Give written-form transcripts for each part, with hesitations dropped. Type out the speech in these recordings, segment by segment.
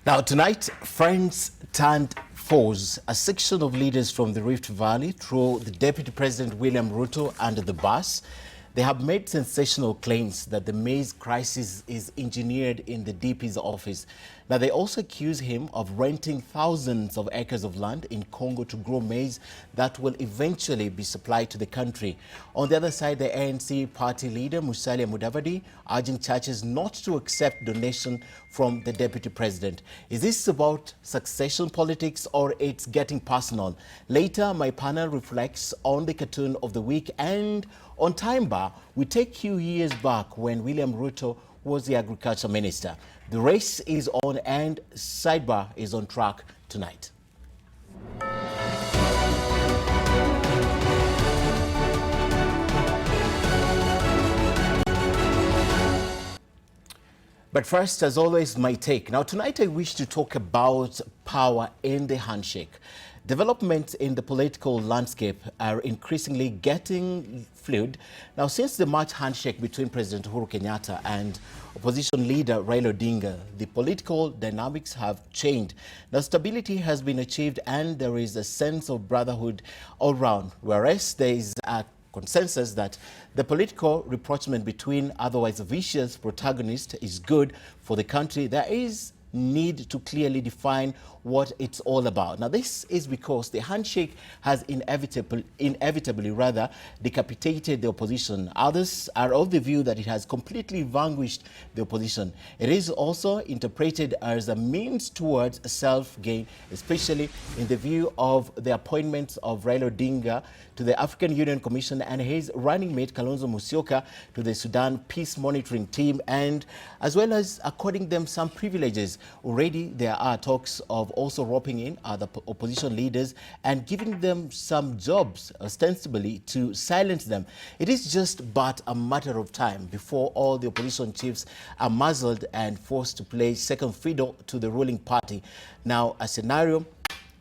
Now tonight, friends turned foes. A section of leaders from the Rift Valley threw the Deputy President William Ruto under the bus. They have made sensational claims that the maize crisis is engineered in the DP's office. Now, they also accuse him of renting thousands of acres of land in Congo to grow maize that will eventually be supplied to the country. On the other side, the ANC party leader, Musalia Mudavadi, urging churches not to accept donation from the deputy president. Is this about succession politics or it's getting personal? Later, my panel reflects on the cartoon of the week, and on Time Bar, we take you years back when William Ruto was the agriculture minister. The race is on and Sidebar is on track tonight. But first, as always, my take. Now, tonight I wish to talk about power in the handshake. Developments in the political landscape are increasingly getting fluid. Now, since the March handshake between President Uhuru Kenyatta and opposition leader Raila Odinga, the political dynamics have changed. Now, stability has been achieved and there is a sense of brotherhood all round, whereas there is a consensus that the political rapprochement between otherwise vicious protagonists is good for the country. There is need to clearly define what it's all about. Now, this is because the handshake has inevitably decapitated the opposition. Others are of the view that it has completely vanquished the opposition. It is also interpreted as a means towards self-gain, especially in the view of the appointments of Raila Odinga to the African Union Commission and his running mate Kalonzo Musyoka to the Sudan Peace Monitoring Team, and as well as according them some privileges. Already there are talks of also roping in other opposition leaders and giving them some jobs ostensibly to silence them. It is just but a matter of time before all the opposition chiefs are muzzled and forced to play second fiddle to the ruling party. Now, a scenario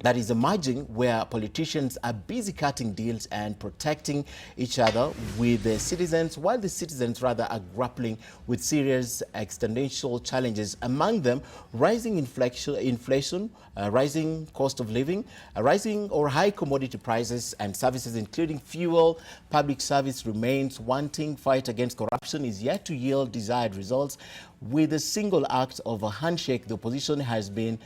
that is emerging where politicians are busy cutting deals and protecting each other with the citizens, while the citizens rather are grappling with serious existential challenges, among them rising inflation, rising cost of living, rising or high commodity prices and services including fuel. Public service remains wanting. Fight against corruption is yet to yield desired results. With a single act of a handshake, the opposition has been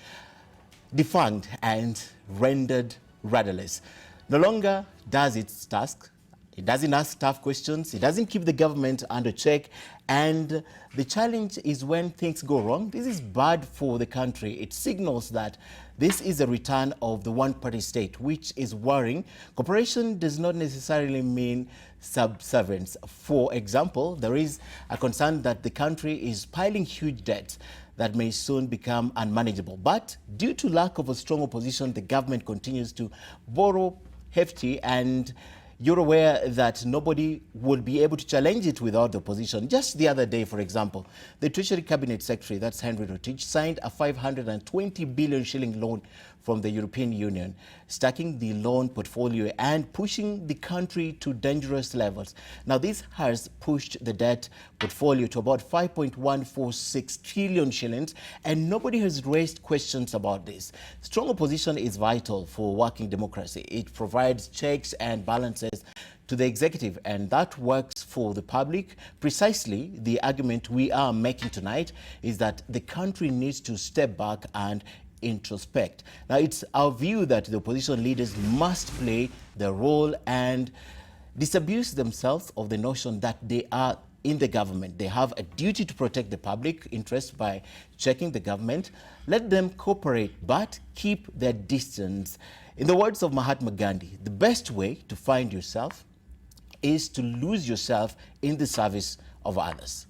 defanged and rendered rudderless. No longer does its task. It doesn't ask tough questions. It doesn't keep the government under check. And the challenge is when things go wrong. This is bad for the country. It signals that this is a return of the one-party state, which is worrying. Cooperation does not necessarily mean subservience. For example, there is a concern that the country is piling huge debts that may soon become unmanageable. But due to lack of a strong opposition, the government continues to borrow hefty, and you're aware that nobody will be able to challenge it without the opposition. Just the other day, for example, the Treasury Cabinet Secretary, that's Henry Rotich, signed a 520 billion shilling loan from the European Union, stacking the loan portfolio and pushing the country to dangerous levels. Now, this has pushed the debt portfolio to about 5.146 trillion shillings, and nobody has raised questions about this. Strong opposition is vital for working democracy. It provides checks and balances to the executive, and that works for the public. Precisely the argument we are making tonight is that the country needs to step back and introspect. Now, it's our view that the opposition leaders must play their role and disabuse themselves of the notion that they are in the government. They have a duty to protect the public interest by checking the government. Let them cooperate, but keep their distance. In the words of Mahatma Gandhi, the best way to find yourself is to lose yourself in the service of others.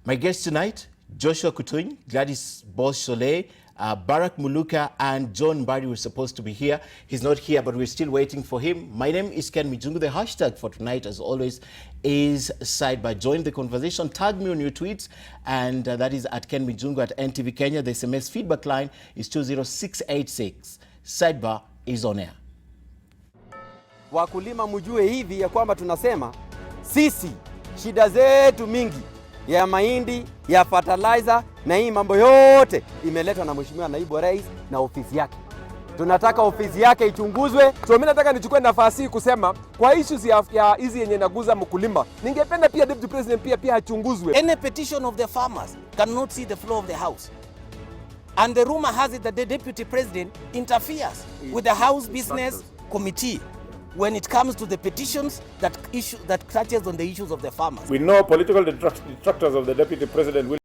My guests tonight, Joshua Kutuny, Gladys Bosch-Soleil, Barack Muluka, and John Mbadi were supposed to be here. He's not here, but we're still waiting for him. My name is Ken Mijungu. The hashtag for tonight, as always, is Sidebar. Join the conversation. Tag me on your tweets, and that is at Ken Mijungu at NTV Kenya. The SMS feedback line is 20686. Sidebar is on air. Wakulima mjue hivi ya kwamba tunasema sisi shida zetu mingi ya mahindi, ya fertilizer na hii mambo yote imeletwa na Mheshimiwa Naibu wa Rais na ofisi yake. Tunataka ofisi yake ichunguzwe. So mimi nataka nichukue nafasi hii kusema kwa issues ya hizi yenye naguza mkulima, ningependa pia Deputy President pia achunguzwe. Any petition of the farmers cannot see the floor of the House. And the rumor has it that the Deputy President interferes with the House Business Committee when it comes to the petitions that touches on the issues of the farmers. We know political detractors of the Deputy President will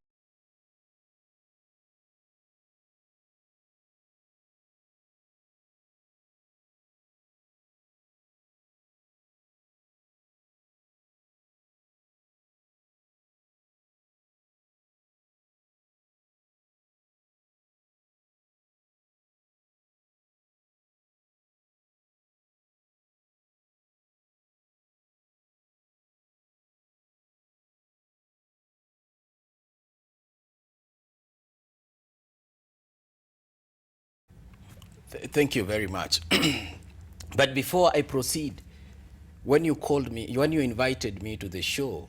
Thank you very much. But before I proceed, when you called me, when you invited me to the show,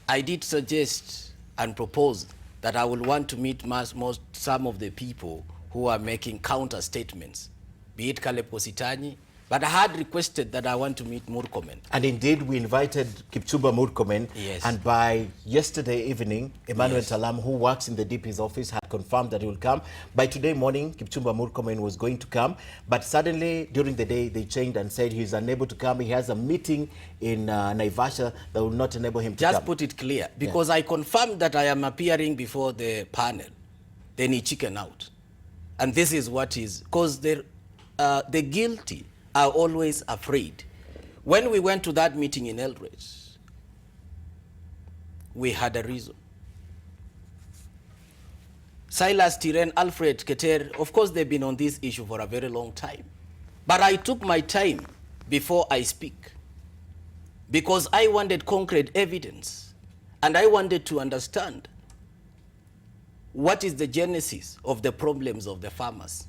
I did suggest and propose that I will want to meet some of the people who are making counter statements, be it Caleb Kositany, but I had requested that I want to meet Murkomen. And indeed, we invited Kipchumba Murkomen. Yes. And by yesterday evening, Emmanuel Talam, who works in the DP's office, had confirmed that he will come. By today morning, Kipchumba Murkomen was going to come. But suddenly, during the day, they changed and said he's unable to come. He has a meeting in Naivasha that will not enable him to come. Just put it clear, because I confirmed that I am appearing before the panel. Then he chickened out. And this is what is, because the guilty are always afraid. When we went to that meeting in Eldoret, we had a reason. Silas Tiren, Alfred Keter, of course they've been on this issue for a very long time. But I took my time before I speak because I wanted concrete evidence and I wanted to understand what is the genesis of the problems of the farmers.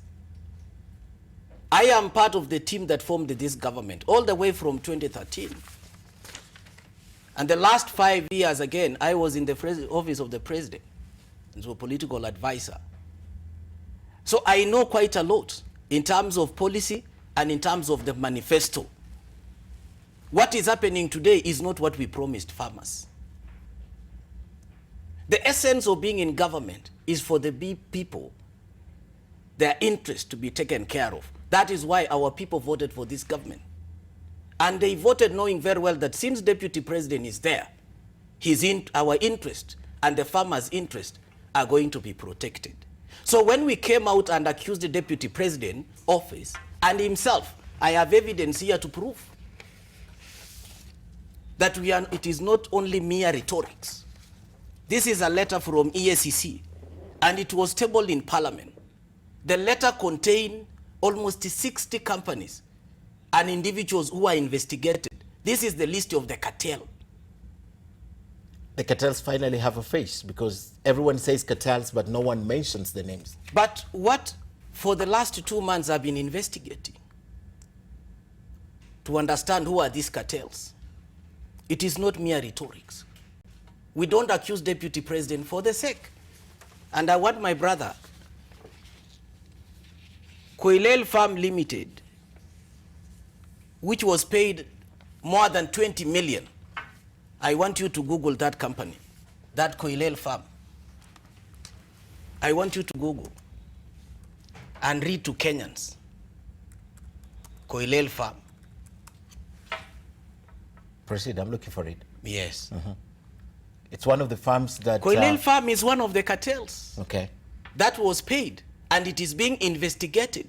I am part of the team that formed this government all the way from 2013. And the last 5 years, again, I was in the office of the president, as a political advisor. So I know quite a lot in terms of policy and in terms of the manifesto. What is happening today is not what we promised farmers. The essence of being in government is for the people, their interest to be taken care of. That is why our people voted for this government. And they voted knowing very well that since Deputy President is there, our interest and the farmers' interest are going to be protected. So when we came out and accused the Deputy President office and himself, I have evidence here to prove that it is not only mere rhetorics. This is a letter from EACC and it was tabled in Parliament. The letter contained almost 60 companies and individuals who are investigated. This is the list of the cartel. The cartels finally have a face because everyone says cartels, but no one mentions the names. But what for the last 2 months I've been investigating to understand who are these cartels. It is not mere rhetorics. We don't accuse Deputy President for the sake. And I want my brother, Koilel Farm Limited, which was paid more than 20 million. I want you to Google that company, that Koilel Farm. I want you to Google and read to Kenyans. Koilel Farm. Proceed, I'm looking for it. Yes. It's one of the farms that... Koilel Farm is one of the cartels. Okay. That was paid. And it is being investigated.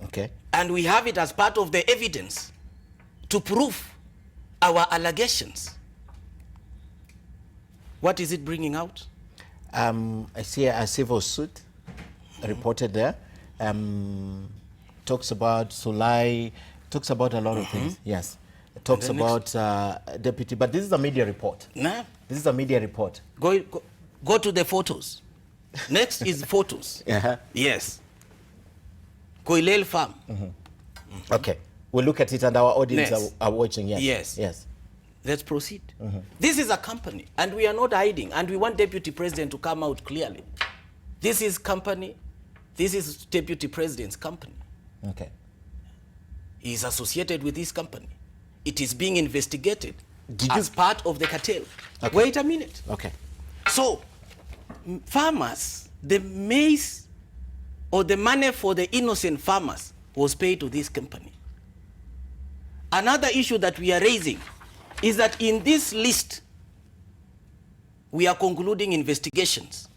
Okay. And we have it as part of the evidence to prove our allegations. What is it bringing out? I see a civil suit reported there. Talks about Sulai, talks about a lot of things. Yes. It talks about deputy, but this is a media report. Nah. This is a media report. Go to the photos. Next is photos. Yes. Koilel Farm. Okay. We'll look at it, and our audience Yes. are watching. Yes. Yes. Yes. Let's proceed. This is a company, and we are not hiding, and we want Deputy President to come out clearly. This is company, this is Deputy President's company. Okay. He is associated with this company. It is being investigated Did as you- part of the cartel. Okay. Wait a minute. Okay. So, farmers, the maize or the money for the innocent farmers was paid to this company. Another issue that we are raising is that in this list, we are concluding investigations.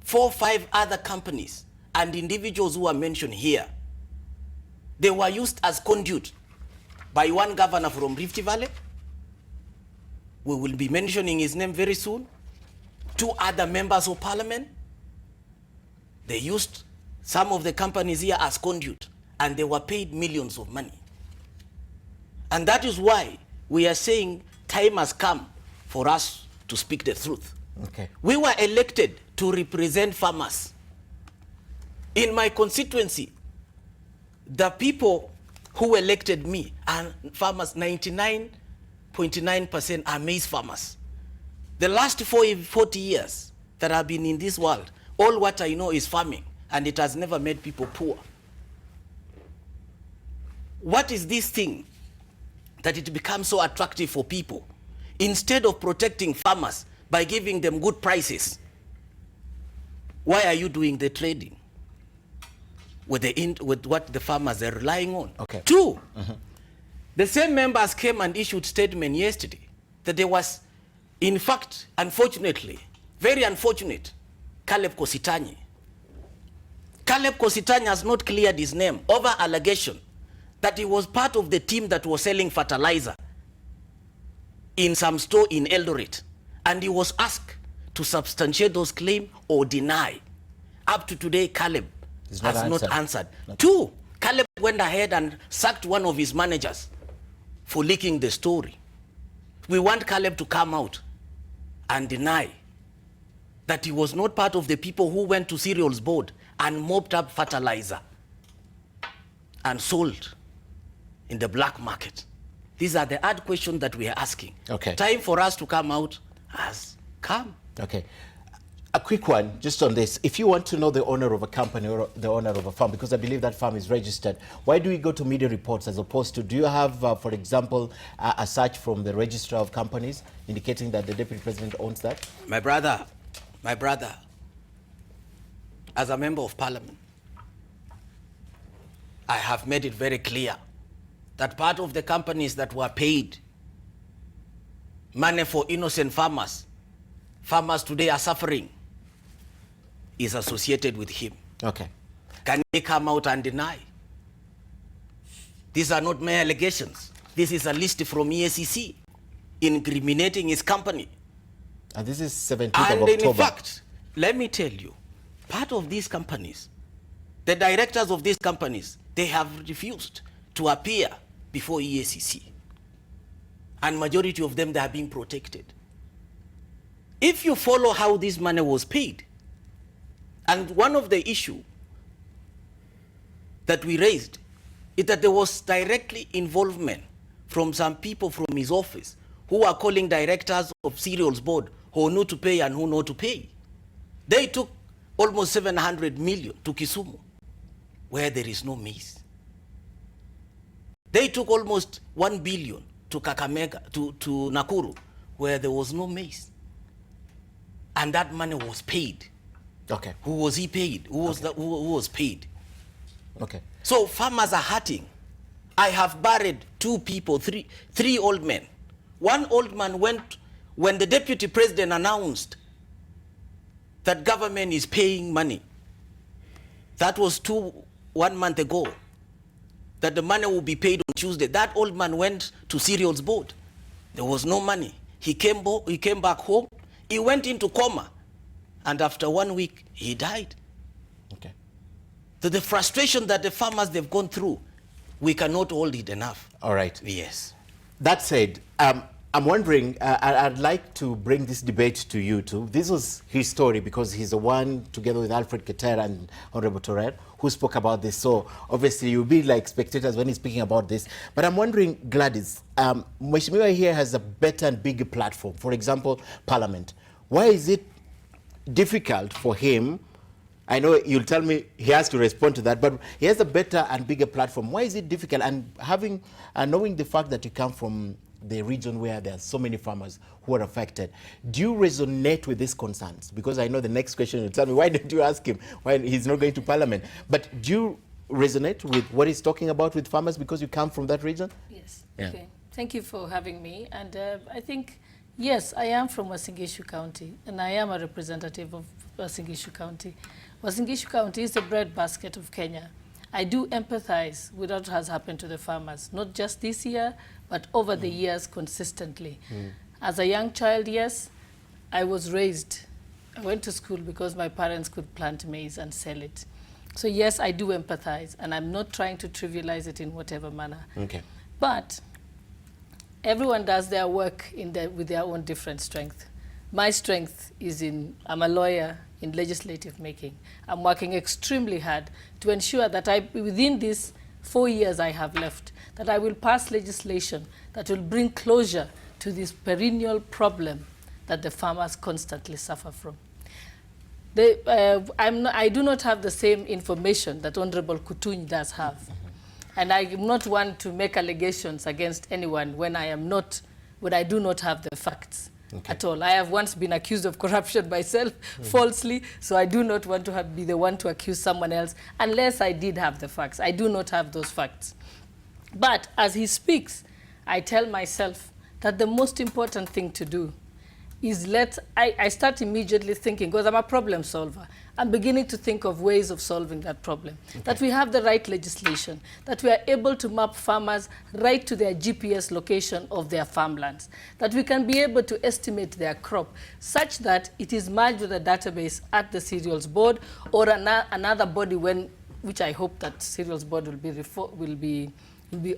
4 or 5 other companies and individuals who are mentioned here, they were used as conduit by one governor from Rift Valley. We will be mentioning his name very soon. 2 other members of parliament. They used some of the companies here as conduit, and they were paid millions of money. And that is why we are saying time has come for us to speak the truth. Okay. We were elected to represent farmers. In my constituency, the people who elected me are farmers. 99.9% are maize farmers. The last 40 years that I've been in this world, all what I know is farming, and it has never made people poor. What is this thing that it becomes so attractive for people? Instead of protecting farmers by giving them good prices, why are you doing the trading with what the farmers are relying on? Okay. 2, the same members came and issued statement yesterday that there was, in fact, unfortunately, very unfortunate, Caleb Kositanyi. Caleb Kositanyi has not cleared his name over allegation that he was part of the team that was selling fertilizer in some store in Eldoret, and he was asked to substantiate those claims or deny. Up to today, Caleb He's has not not answered. 2, Caleb went ahead and sacked one of his managers for leaking the story. We want Caleb to come out and deny that he was not part of the people who went to cereals board and mopped up fertilizer and sold in the black market. These are the hard questions that we are asking. Okay. Time for us to come out has come. Okay. A quick one, just on this. If you want to know the owner of a company or the owner of a farm, because I believe that farm is registered, why do we go to media reports as opposed to, do you have, for example, a search from the registrar of companies indicating that the deputy president owns that? My brother, as a member of parliament, I have made it very clear that part of the companies that were paid money for innocent farmers today are suffering, is associated with him. Okay. Can he come out and deny? These are not mere allegations. This is a list from EACC incriminating his company. And this is 17th And of October. in fact, let me tell you, part of these companies, the directors of these companies, they have refused to appear before EACC. And majority of them, they are being protected. If you follow how this money was paid, and one of the issue that we raised is that there was directly involvement from some people from his office who are calling directors of cereals board who knew to pay and who know to pay. They took almost 700 million to Kisumu, where there is no maize. They took almost 1 billion to Kakamega, to Nakuru, where there was no maize. And that money was paid. Okay. Who was he paid? Who was paid? Okay. So farmers are hurting. I have buried 2 people, three old men. One old man went, when the deputy president announced that government is paying money, that was 1 month ago, that the money will be paid on Tuesday. That old man went to cereals board. There was no money. He came back home. He went into coma. And after 1 week, he died. Okay. So the frustration that the farmers, they've gone through, we cannot hold it enough. All right. Yes. That said, I'm wondering, I'd like to bring this debate to you too. This was his story because he's the one, together with Alfred Keter and Honorable Torre, who spoke about this. So obviously you'll be like spectators when he's speaking about this. But I'm wondering, Gladys, Mheshimiwa here has a better and bigger platform. For example, Parliament. Why is it difficult for him? I know you'll tell me he has to respond to that, but he has a better and bigger platform. Why is it difficult? And having, knowing the fact that you come from the region where there are so many farmers who are affected, do you resonate with these concerns? Because I know the next question will tell me, why don't you ask him why he's not going to Parliament? But do you resonate with what he's talking about with farmers because you come from that region? Yes. Yeah. Okay. Thank you for having me. And I think, yes, I am from Uasin Gishu County, and I am a representative of Uasin Gishu County. Uasin Gishu County is the breadbasket of Kenya. I do empathize with what has happened to the farmers, not just this year, but over the years consistently. As a young child, yes, I was raised. I went to school because my parents could plant maize and sell it. So yes, I do empathize, and I'm not trying to trivialize it in whatever manner. Okay. But everyone does their work with their own different strength. My strength is I'm a lawyer in legislative making. I'm working extremely hard to ensure that within these 4 years I have left, that I will pass legislation that will bring closure to this perennial problem that the farmers constantly suffer from. I do not have the same information that Honorable Kutuny does have. And I am not one to make allegations against anyone when I do not have the facts. Okay. At all. I have once been accused of corruption myself, falsely, so I do not want to be the one to accuse someone else unless I did have the facts. I do not have those facts. But as he speaks, I tell myself that the most important thing to do is I start immediately thinking, because I'm a problem solver, I'm beginning to think of ways of solving that problem. Okay. That we have the right legislation, that we are able to map farmers right to their GPS location of their farmlands, that we can be able to estimate their crop such that it is merged with a database at the cereals board or another body which I hope that cereals board will be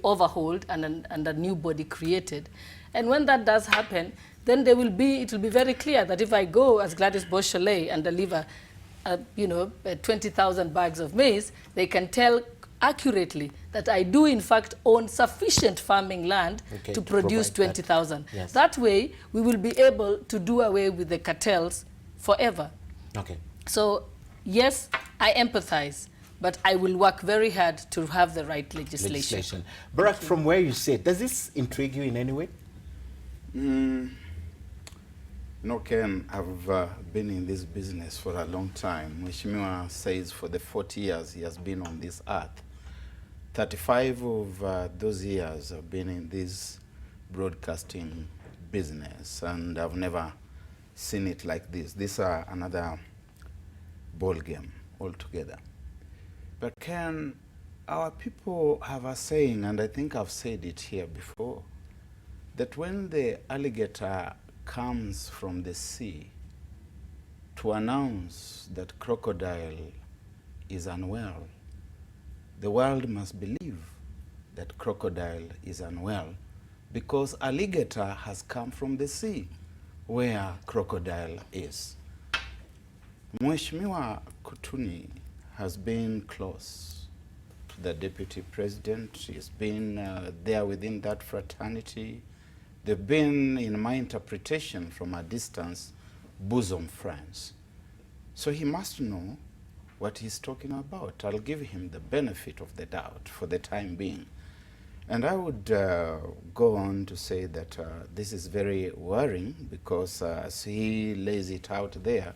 overhauled and a new body created. And when that does happen, then it will be very clear that if I go as Gladys Beausoleil and deliver 20,000 bags of maize, they can tell accurately that I do in fact own sufficient farming land to produce 20,000. Yes. That way, we will be able to do away with the cartels forever. Okay. So, yes, I empathize, but I will work very hard to have the right legislation. Barack, from where you sit, does this intrigue you in any way? No, Ken, I've been in this business for a long time. Mheshimiwa says for the 40 years he has been on this earth. 35 of those years I've been in this broadcasting business, and I've never seen it like this. This is another ball game altogether. But Ken, our people have a saying, and I think I've said it here before, that when the alligator comes from the sea to announce that crocodile is unwell, the world must believe that crocodile is unwell because alligator has come from the sea where crocodile is. Mheshimiwa Kutuny has been close to the deputy president. He's been there within that fraternity. They've been, in my interpretation, from a distance, bosom friends. So he must know what he's talking about. I'll give him the benefit of the doubt for the time being. And I would go on to say that this is very worrying because as he lays it out there,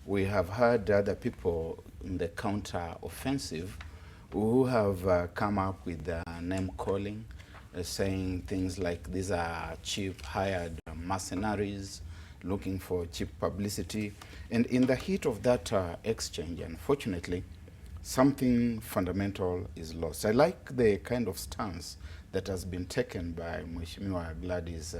we have heard other people in the counter-offensive who have come up with name-calling, saying things like these are cheap hired mercenaries looking for cheap publicity. And in the heat of that exchange, unfortunately, something fundamental is lost. I like the kind of stance that has been taken by Mheshimiwa Gladys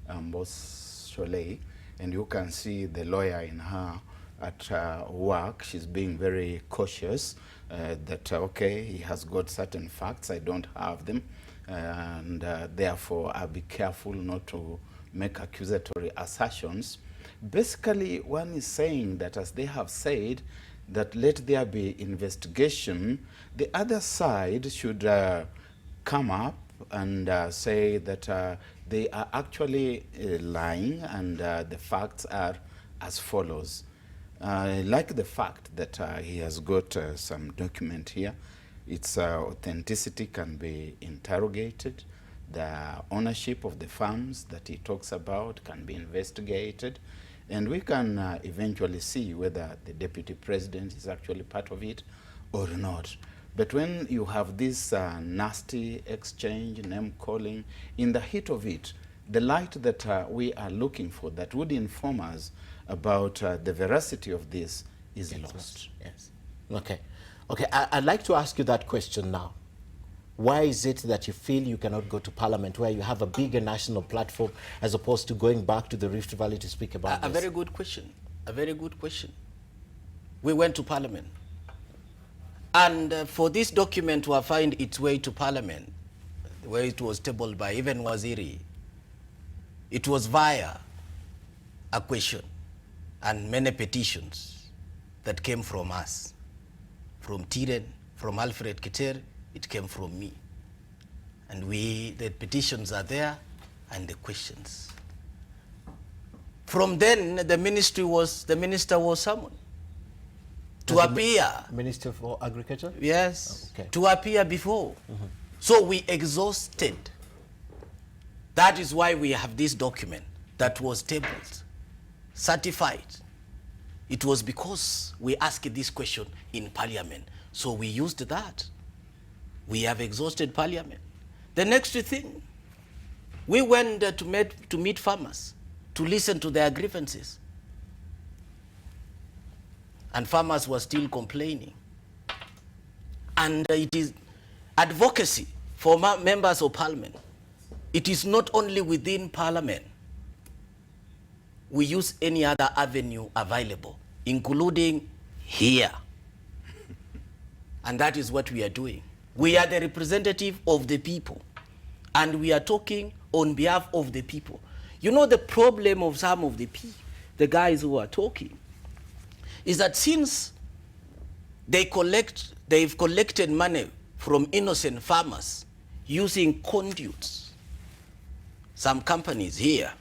Beausoleil, and you can see the lawyer in her at work. She's being very cautious that, okay, he has got certain facts, I don't have them, and therefore I'll be careful not to make accusatory assertions. Basically, one is saying that, as they have said, that let there be investigation. The other side should come up and say that they are actually lying, and the facts are as follows. I like the fact that he has got some document here. Its authenticity can be interrogated. The ownership of the farms that he talks about can be investigated. And we can eventually see whether the deputy president is actually part of it or not. But when you have this nasty exchange, name calling, in the heat of it, the light that we are looking for that would inform us about the veracity of this is lost. Yes. Okay. Okay, I'd like to ask you that question now. Why is it that you feel you cannot go to Parliament where you have a bigger national platform as opposed to going back to the Rift Valley to speak about this? A very good question. A very good question. We went to Parliament. And for this document to find its way to Parliament, where it was tabled by even Waziri, it was via a question and many petitions that came from us, from Tiren, from Alfred Keter. It came from me. And the petitions are there and the questions. From then, the minister was summoned to appear. Minister for Agriculture? Yes, okay. To appear before. So we exhausted. That is why we have this document that was tabled, certified. It was because we asked this question in Parliament. So we used that. We have exhausted Parliament. The next thing, we went to meet farmers, to listen to their grievances. And farmers were still complaining. And it is advocacy for members of Parliament. It is not only within Parliament. We use any other avenue available, including here. And that is what we are doing. We are the representative of the people, and we are talking on behalf of the people. You know, the problem of some of the guys who are talking is that since they've collected money from innocent farmers using conduits, some companies here,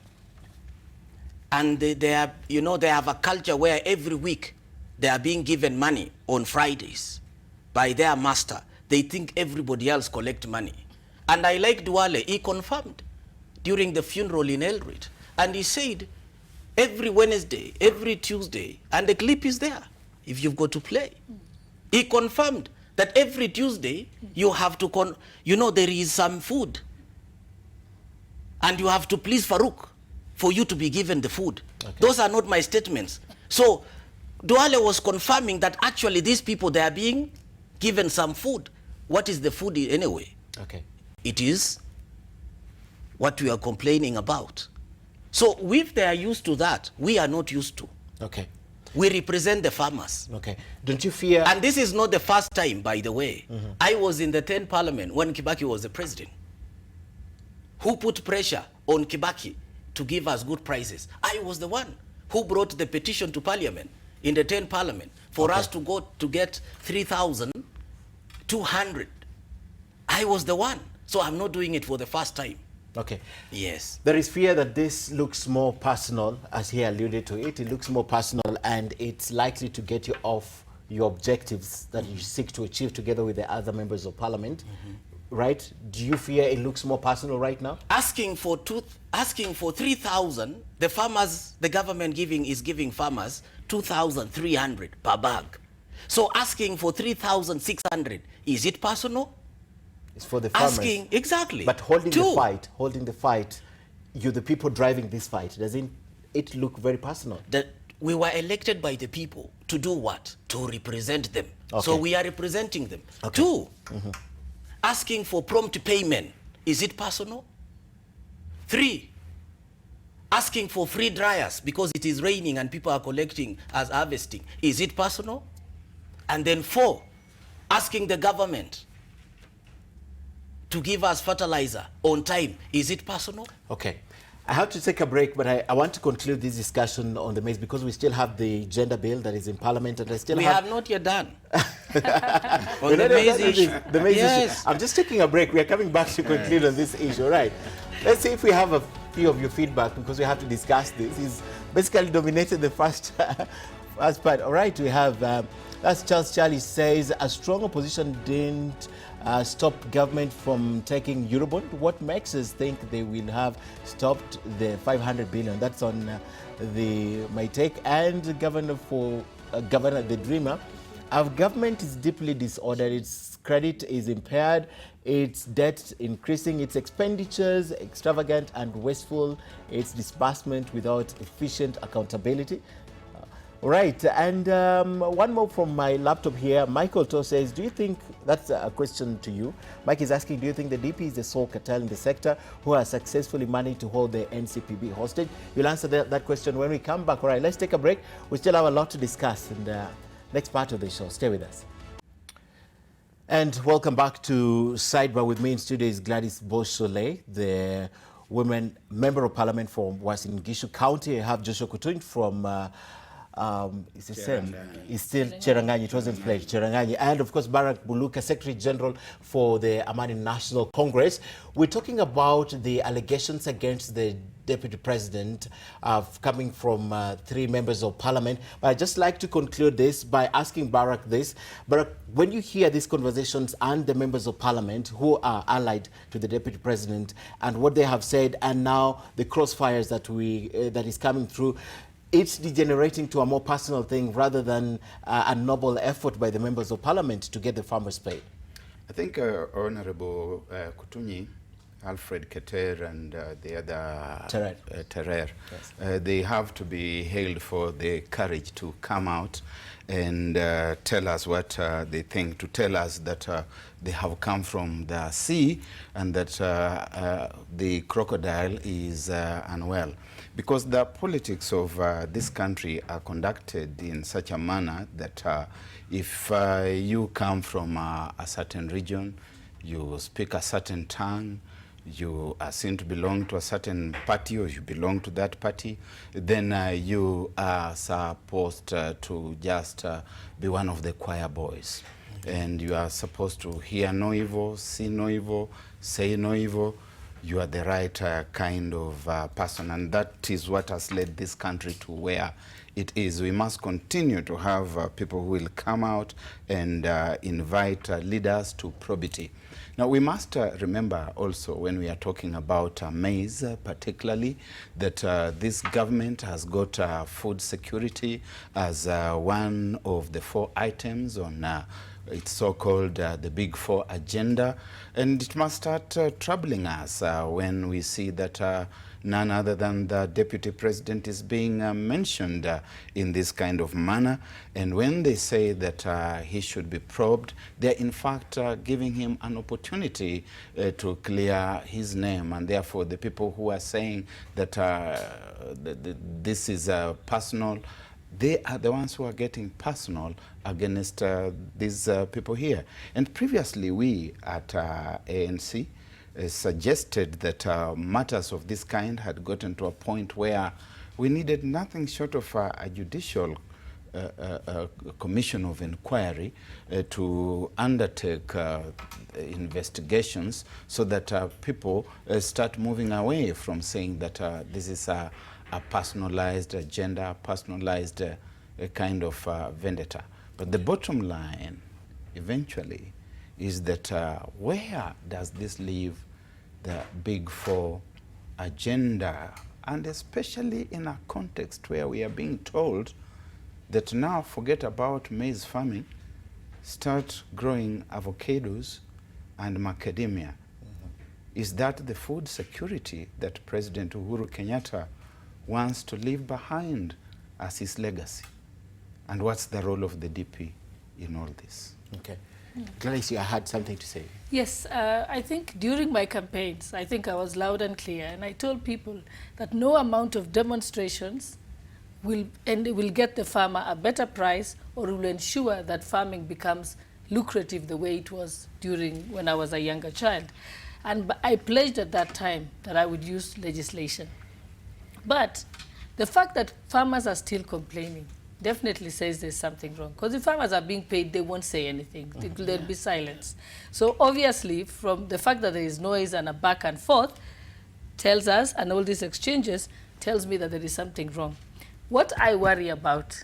and they have a culture where every week they are being given money on Fridays by their master. They think everybody else collect money. And I like Duale, he confirmed during the funeral in Eldoret. And he said, every Wednesday, every Tuesday, and the clip is there, if you've got to play. He confirmed that every Tuesday, you have to, there is some food. And you have to please Farouk for you to be given the food. Okay. Those are not my statements. So, Duale was confirming that actually these people, they are being given some food. What is the food anyway? Okay. It is what we are complaining about. So if they are used to that, we are not used to. Okay. We represent the farmers. Okay. Don't you fear... And this is not the first time, by the way. I was in the 10th Parliament when Kibaki was the president. Who put pressure on Kibaki to give us good prices? I was the one who brought the petition to Parliament in the 10th Parliament for us to go to get 3,200. I was the one. So I'm not doing it for the first time. Okay. Yes. There is fear that this looks more personal, as he alluded to it. It looks more personal, and it's likely to get you off your objectives that you seek to achieve together with the other members of Parliament. Right? Do you fear it looks more personal right now? Asking for 3,000, the government is giving farmers 2,300 per bag. So asking for 3,600, is it personal? It's for the farmers. Exactly. But holding the fight, you're the people driving this fight. Doesn't it look very personal? That we were elected by the people to do what? To represent them. Okay. So we are representing them. Okay. 2, asking for prompt payment, is it personal? 3, asking for free dryers because it is raining and people are collecting as harvesting, is it personal? And then 4, asking the government to give us fertilizer on time, is it personal? Okay. I have to take a break, but I want to conclude this discussion on the maize because we still have the gender bill that is in Parliament, and I still We have not yet done. On the maize issue. The maize Yes. issue. I'm just taking a break. We are coming back to conclude on this issue, right? Let's see if we have a few of your feedback because we have to discuss this. He's basically dominated the first part. All right, we have that's Charles Charlie says a strong opposition didn't stop government from taking Eurobond. What makes us think they will have stopped the 500 billion? That's on my take. And Governor the Dreamer. Our government is deeply disordered. Its credit is impaired. Its debt increasing. Its expenditures extravagant and wasteful. Its disbursement without efficient accountability. All right, and one more from my laptop here. Michael To says, do you think, that's a question to you. Mike is asking, do you think the DP is the sole cartel in the sector who has successfully managed to hold the NCPB hostage? You'll answer that question when we come back. All right, let's take a break. We still have a lot to discuss in the next part of the show. Stay with us. And welcome back to Sidebar. With me in studio is Gladys Boshole, the women member of parliament from Uasin Gishu County. I have Joshua Kutuny from it's the same. It's still Cherangani. It wasn't played. Cherangani. And of course, Barack Buluka, Secretary General for the Amani National Congress. We're talking about the allegations against the Deputy President coming from 3 members of Parliament. But I'd just like to conclude this by asking Barack this. Barack, when you hear these conversations and the members of Parliament who are allied to the Deputy President and what they have said, and now the crossfires that is coming through, it's degenerating to a more personal thing rather than a noble effort by the members of Parliament to get the farmers paid. I think Honorable Kutuny, Alfred Keter, and the other Terer, yes. They have to be hailed for the courage to come out and tell us what they think, to tell us that they have come from the sea and that the crocodile is unwell. Because the politics of this country are conducted in such a manner that if you come from a certain region, you speak a certain tongue, you are seen to belong to a certain party or you belong to that party, then you are supposed to just be one of the choir boys. And you are supposed to hear no evil, see no evil, say no evil. You are the right kind of person, and that is what has led this country to where it is. We must continue to have people who will come out and invite leaders to probity. Now, we must remember also when we are talking about maize, particularly, that this government has got food security as one of the 4 items on it's so-called the Big 4 agenda, and it must start troubling us when we see that none other than the Deputy President is being mentioned in this kind of manner. And when they say that he should be probed, they're in fact giving him an opportunity to clear his name. And therefore, the people who are saying that this is personal, they are the ones who are getting personal against these people here. And previously, we at ANC suggested that matters of this kind had gotten to a point where we needed nothing short of a judicial commission of inquiry to undertake investigations so that people start moving away from saying that this is a personalized agenda, personalized kind of vendetta. But the bottom line, eventually, is that where does this leave the Big 4 agenda? And especially in a context where we are being told that now forget about maize farming, start growing avocados and macadamia. Is that the food security that President Uhuru Kenyatta wants to leave behind as his legacy? And what's the role of the DP in all this? Okay. Gladys, you had something to say. Yes, I think during my campaigns, I think I was loud and clear, and I told people that no amount of demonstrations will get the farmer a better price or will ensure that farming becomes lucrative the way it was when I was a younger child. And I pledged at that time that I would use legislation. But the fact that farmers are still complaining definitely says there's something wrong. Because if farmers are being paid, they won't say anything. There'll be silence. So obviously, from the fact that there is noise and a back and forth, tells us, and all these exchanges, tells me that there is something wrong. What I worry about,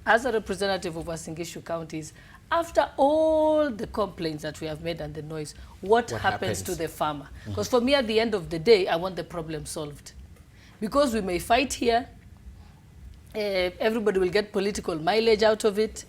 as a representative of Uasin Gishu County, is after all the complaints that we have made and the noise, what happens to the farmer? Because for me, at the end of the day, I want the problem solved. Because we may fight here, everybody will get political mileage out of it,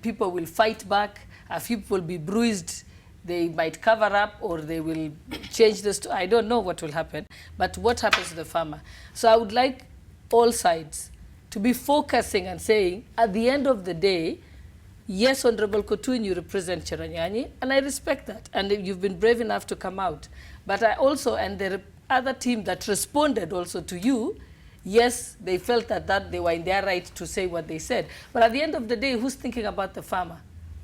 people will fight back, a few people will be bruised, they might cover up or they will change this. I don't know what will happen, but what happens to the farmer? So I would like all sides to be focusing and saying, at the end of the day, yes, Honorable Kutuny, you represent Cheranyani, and I respect that, and you've been brave enough to come out. But I also, and the other team that responded also to you, yes, they felt that they were in their right to say what they said. But at the end of the day, who's thinking about the farmer?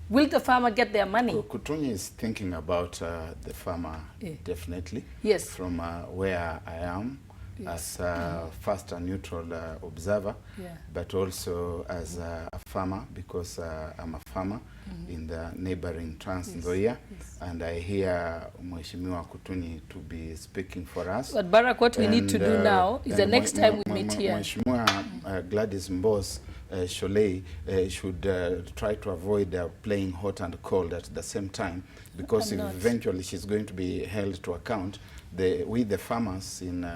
Will the farmer get their money? Kutuny is thinking about the farmer, definitely. Yes. From where I am, as a first and neutral observer, but also as a farmer, because I'm a farmer in the neighboring Trans Nzoia, and I hear Mheshimiwa Kutuny to be speaking for us. But Barack, what we need to do now is the next time we meet here. Mheshimiwa Gladys Mbos Sholei should try to avoid playing hot and cold at the same time, because eventually she's going to be held to account. We, the farmers in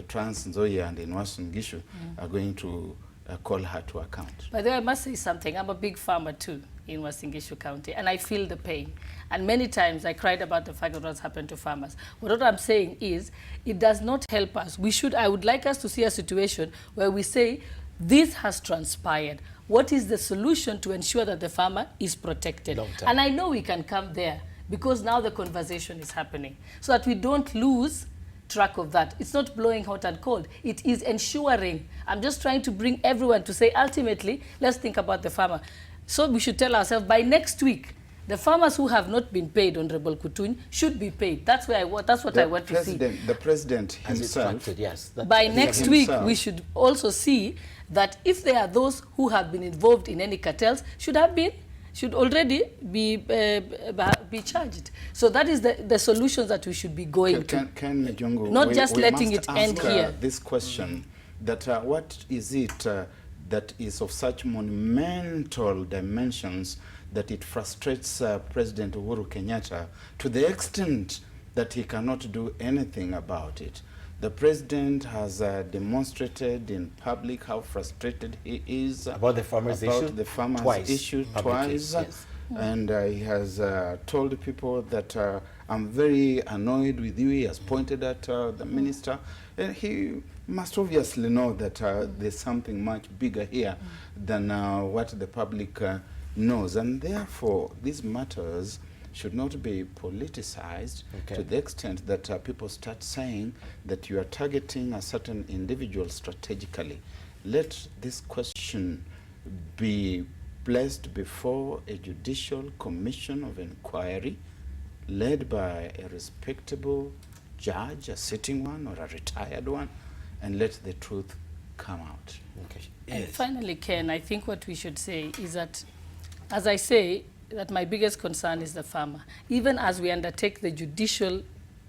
Trans Nzoia and in Uasin Gishu, are going to call her to account. By the way, I must say something. I'm a big farmer too in Uasin Gishu County, and I feel the pain. And many times I cried about the fact that what's happened to farmers. But what I'm saying is, it does not help us. I would like us to see a situation where we say, this has transpired. What is the solution to ensure that the farmer is protected? And I know we can come there, because now the conversation is happening, so that we don't lose track of that. It's not blowing hot and cold. It is ensuring. I'm just trying to bring everyone to say, ultimately, let's think about the farmer. So we should tell ourselves, by next week, the farmers who have not been paid, Honorable Kutuny, should be paid. That's what I want to see. The president himself. By next week, we should also see that if there are those who have been involved in any cartels, should already be charged. So that is the solutions that we should be going to. Not just letting it end here. This question, that what is it that is of such monumental dimensions that it frustrates President Uhuru Kenyatta to the extent that he cannot do anything about it? The president has demonstrated in public how frustrated he is about the farmers' issue twice. Yes. And he has told people that I'm very annoyed with you. He has pointed at the minister. And he must obviously know that there's something much bigger here than what the public knows. And therefore, these matters should not be politicized to the extent that people start saying that you are targeting a certain individual strategically. Let this question be placed before a judicial commission of inquiry led by a respectable judge, a sitting one or a retired one, and let the truth come out. And finally, Ken, I think what we should say is that, as I say, that my biggest concern is the farmer. Even as we undertake the judicial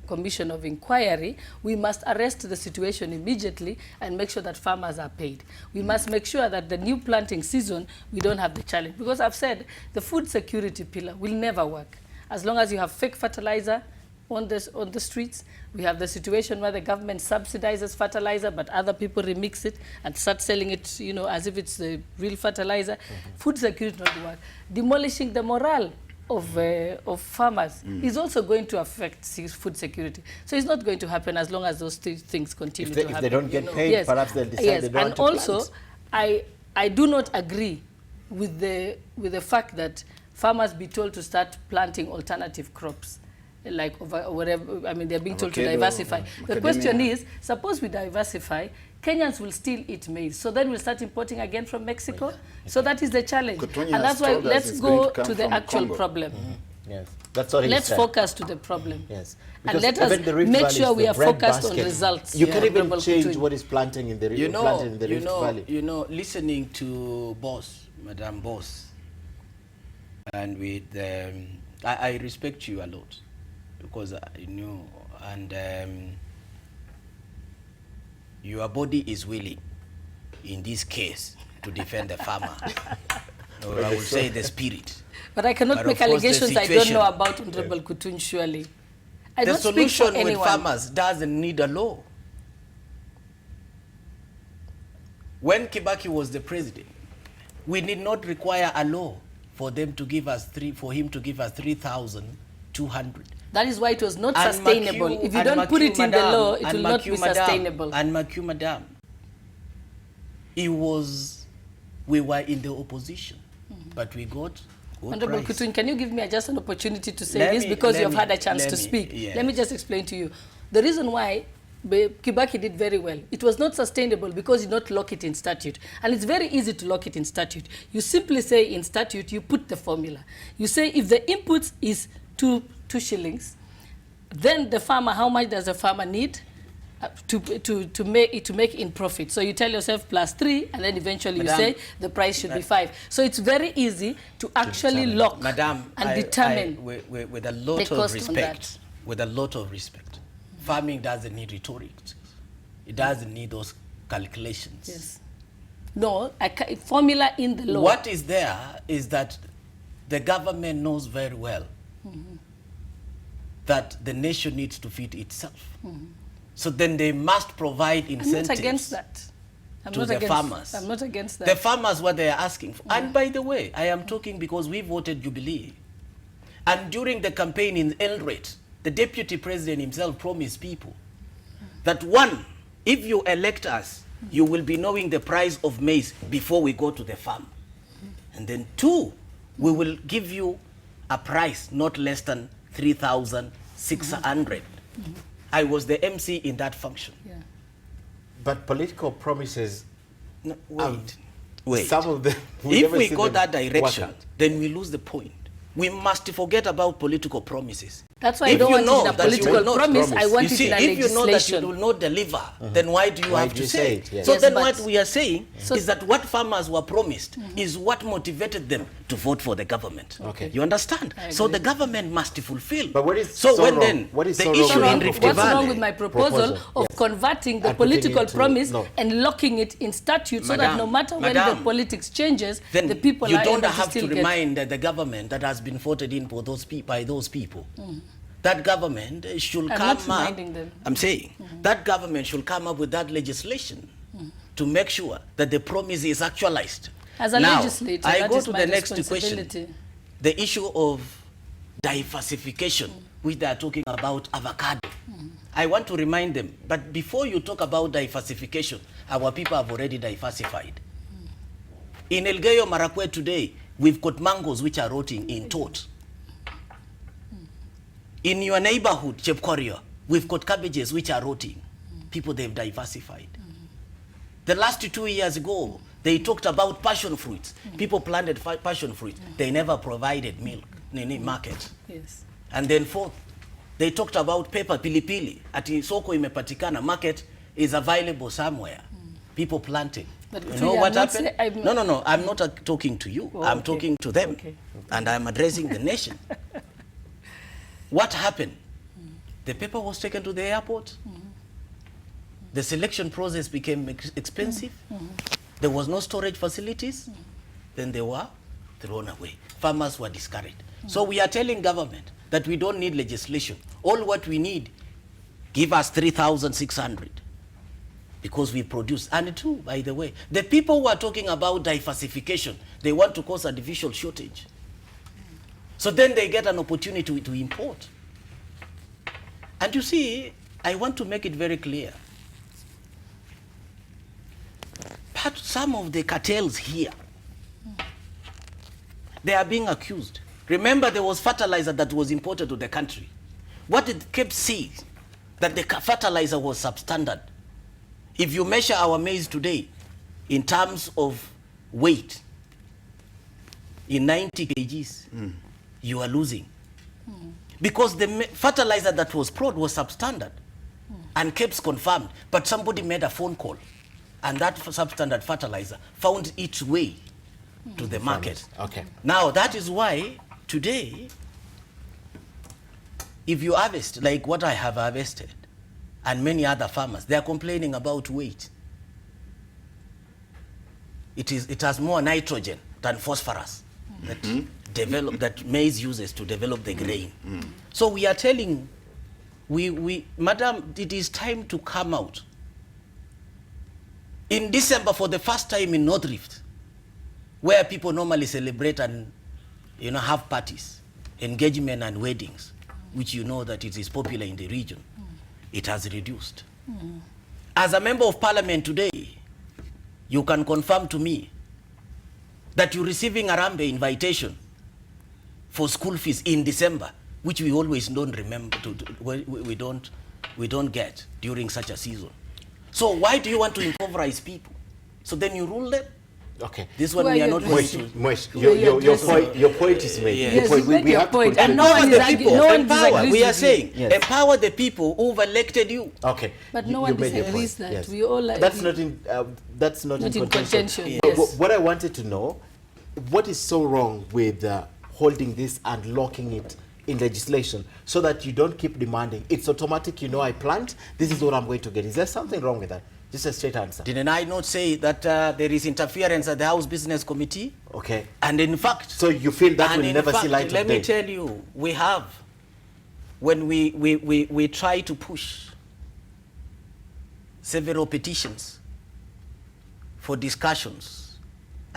commission of inquiry, we must arrest the situation immediately and make sure that farmers are paid. We must make sure that the new planting season, we don't have the challenge. Because I've said the food security pillar will never work. As long as you have fake fertilizer on the streets, we have the situation where the government subsidizes fertilizer, but other people remix it and start selling it, you know, as if it's the real fertilizer. Food security not work. Demolishing the morale of farmers is also going to affect food security. So it's not going to happen as long as those things continue to happen. If they don't get paid, perhaps they'll decide they don't want to plant. And also, I do not agree with the fact that farmers be told to start planting alternative crops. Like whatever, I mean, they're being told to diversify. The question is, suppose we diversify, Kenyans will still eat maize. So then we'll start importing again from Mexico. So that is the challenge. Kutuny and that's why let's go to the actual problem. Yes, that's what he Let's said. focus to the problem. Yes. And Because let us even the Rift make Valley sure is we the are bread focused on basket. results. You can even Honorable change Kutuny. what is planting in the planted in the Rift Valley. You know, listening to Madam Boss, and with I respect you a lot, because you know, and your body is willing in this case to defend the farmer. Or I will say the spirit. But I cannot But make of course the allegations I don't situation- know about Honorable Kutuny, surely. I The don't speak for solution with anyone. farmers doesn't need a law. When Kibaki was the president, we did not require a law for them to give us for him to give us 3,200. That is why it was not And sustainable. Makiu- If you and don't put Makiu it in the Madam, law, it and will not Makiu be Madam, sustainable. And Makiu Madam, we were in the opposition, but we got good Honorable price. Kutuny, can you give me just an opportunity to say Let this, me- because let you have me- had a chance let to me- speak? yeah. Let me just explain to you. The reason why Kibaki did very well, it was not sustainable because you did not lock it in statute. And it's very easy to lock it in statute. You simply say in statute, you put the formula. You say if the input is two shillings, then the farmer, how much does the farmer need to make in profit? So you tell yourself +3, and then eventually Madam, you say the price should be 5. So it's very easy to actually lock Madam, and determine with a lot the of cost on that. respect, with a lot of respect, farming doesn't need rhetoric. It doesn't need those calculations. Yes. No, formula in the law. What is there is that the government knows very well that the nation needs to feed itself. So then they must provide incentives. I'm not against that. To the farmers. I'm not against that. The farmers, what they are asking for. And by the way, I am talking because we voted Jubilee. And during the campaign in Eldoret, the deputy president himself promised people that, one, if you elect us, you will be knowing the price of maize before we go to the farm. And then two, we will give you a price not less than 3,600. I was the MC in that function. Yeah. But political promises, No, wait. some of them, If never we see go them that work direction, out. then we lose the point. We must forget about political promises. That's why I If don't you want know it in a that you political will not promise. I want You see, it in a if you know that you legislation. will not deliver, then why do you Why have do to you say say it? it? Yes. So Yes, then but- what we are saying So- is that what farmers were promised is what motivated them to vote for the government. Okay. You understand? I So agree. the government must fulfill. But what is so so when wrong? then What is the so wrong issue with in that Rift What's Valley, wrong with my proposal Proposal, of yes. converting the And putting political it to promise law. and locking it in statute, so that Madam, no matter when the Madam, politics changes, then the people you are don't able have to to still get... remind the government that has been voted in for by those people. That government should I'm come not up. reminding them. I'm saying that government should come up with that legislation to make sure that the promise is actualized. As a now, legislator, I that go is to my the next question. responsibility. The issue of diversification, which they are talking about avocado. I want to remind them, but before you talk about diversification, our people have already diversified. In Elgeyo Marakwet today, we've got mangoes which are rotting in tot. In your neighborhood, Chepkorio, we've got cabbages which are rotting. People, they've diversified. The last 2 years ago, they talked about passion fruits. People planted passion fruits. They never provided milk, market. Yes. And then fourth, they talked about pepper pilipili. Ati soko imepatikana, market is available somewhere. People planting. But You Kutuny, know I'm what not happened? say- I'm- No, I'm not talking to you. Oh, I'm okay. talking to them. Okay. And I'm addressing the nation. What happened? The paper was taken to the airport. The selection process became expensive. There was no storage facilities. Then they were thrown away. Farmers were discouraged. So we are telling government that we don't need legislation. All what we need, give us 3,600 because we produce. And two, by the way, the people who are talking about diversification, they want to cause artificial shortage. So then they get an opportunity to import. And you see, I want to make it very clear. But some of the cartels here, they are being accused. Remember, there was fertilizer that was imported to the country. What it kept saying, that the fertilizer was substandard. If you measure our maize today in terms of weight, in 90 kgs, you are losing. Because the fertilizer that was poured was substandard and KEBS confirmed, but somebody made a phone call and that substandard fertilizer found its way to the market. Okay. Now that is why today, if you harvest like what I have harvested and many other farmers, they are complaining about weight. It has more nitrogen than phosphorus that maize uses to develop the grain. So we are telling, Madam, it is time to come out. In December, for the first time in North Rift, where people normally celebrate and have parties, engagement and weddings, which you know that it is popular in the region, it has reduced. As a member of parliament today, you can confirm to me that you're receiving a Rambe invitation for school fees in December, which we always don't remember, we don't get during such a season. So why do you want to impoverize people? So then you rule them? Okay. This one we are not going to. Your point is made. Yes, We have point. to And no Empower one the people. no one Empower. disagrees We are with saying, Yes. empower the people who've elected you. Okay. But You- no you one made your disagrees point. that. Yes. We all agree. That's not in contention. Yes. But what I wanted to know, what is so wrong with holding this and locking it in legislation so that you don't keep demanding? It's automatic, I plant, this is what I'm going to get. Is there something wrong with that? Just a straight answer. Didn't I not say that there is interference at the House Business Committee? Okay. And in fact... So you feel that and will in never fact, see light of let day? me tell you, we have, when we try to push several petitions for discussions,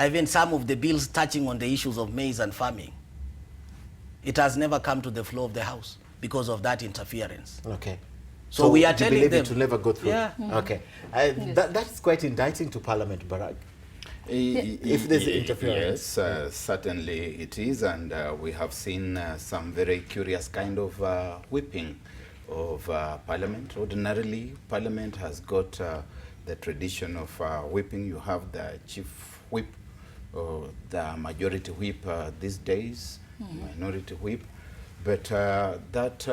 even some of the bills touching on the issues of maize and farming, it has never come to the floor of the House because of that interference. Okay. So we are you telling believe them it will never go through? Yeah. Okay. That's quite indicting to Parliament, Barack. If there's interference. Yes, certainly it is, and we have seen some very curious kind of whipping of Parliament. Ordinarily, Parliament has got the tradition of whipping. You have the chief whip, or the majority whip these days, minority whip. But that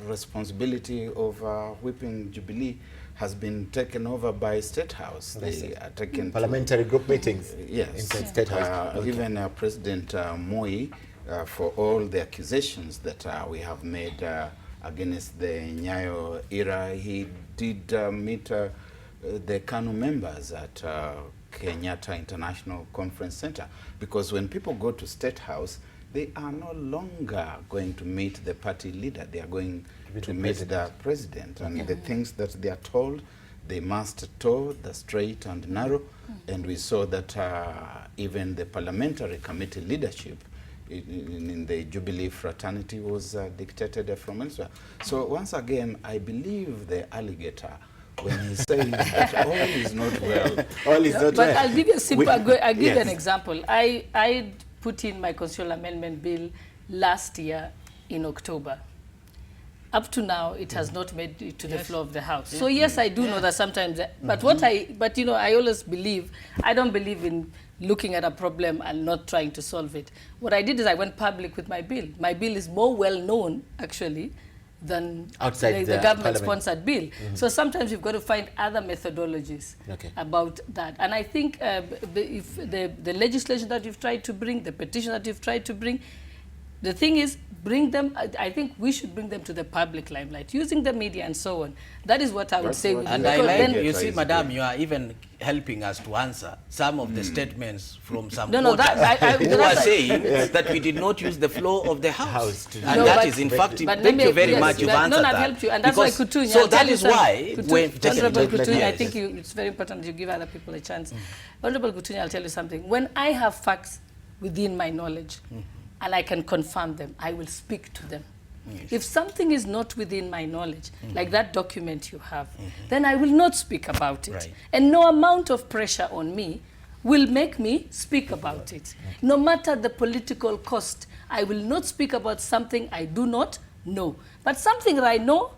responsibility of whipping Jubilee has been taken over by State House. They are taken Parliamentary group meetings. Yes. Inside State House. Okay. Even President Moi, for all the accusations that we have made against the Nyayo era, he did meet the KANU members at Kenyatta International Conference Center. Because when people go to State House, they are no longer going to meet the party leader. They are going to meet the president. And the things that they are told, they must toe the straight and narrow. And we saw that even the parliamentary committee leadership in the Jubilee fraternity was dictated from elsewhere. So once again, I believe the alligator when he says that all is not well. All is not well. But I'll give you a simple, I'll give you an example. I put in my constitutional amendment bill last year in October. Up to now, it has not made it to the floor of the House. So yes, I do know that sometimes, but I always believe, I don't believe in looking at a problem and not trying to solve it. What I did is I went public with my bill. My bill is more well known, actually, than outside the government-sponsored bill. So sometimes you've got to find other methodologies about that. And I think if the legislation that you've tried to bring, the petition that you've tried to bring, the thing is, bring them, I think we should bring them to the public limelight, using the media and so on. That is what I would say. And I like, you see, Madam, you are even helping us to answer some of the statements from some who are saying that we did not use the floor of the House. And that is, in fact, thank you very much, you've answered that. I've helped you, and that's why Kutuny. So that is why, Honorable Kutuny, I think it's very important you give other people a chance. Honorable Kutuny, I'll tell you something. When I have facts within my knowledge, and I can confirm them, I will speak to them. If something is not within my knowledge, like that document you have, then I will not speak about it. And no amount of pressure on me will make me speak about it. No matter the political cost, I will not speak about something I do not know. But something that I know,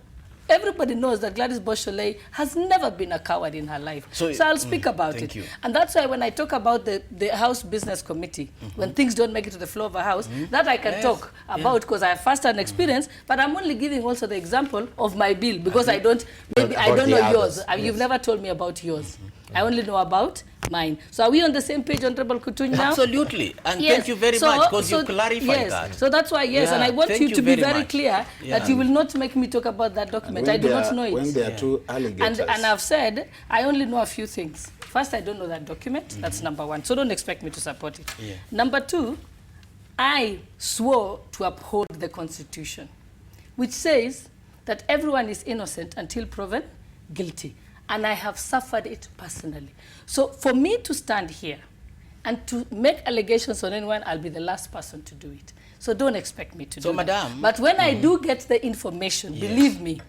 everybody knows that Gladys Bosholei has never been a coward in her life. So I'll speak about it. you. And that's why when I talk about the House Business Committee, when things don't make it to the floor of a House, that I can talk about because I have first-hand experience, but I'm only giving also the example of my bill because I don't know yours. You've never told me about yours. I only know about mine. So are we on the same page, Honorable Kutuny, now? Absolutely. And thank you very much because you clarified that. So that's why, and I want you to be very clear that you will not make me talk about that document. I do not know it. When there are two alligators. And I've said, I only know a few things. First, I don't know that document. That's number one. So don't expect me to support it. Number two, I swore to uphold the Constitution, which says that everyone is innocent until proven guilty. And I have suffered it personally. So for me to stand here and to make allegations on anyone, I'll be the last person to do it. So don't expect me to do Madam, that. But when I do get the information, believe me,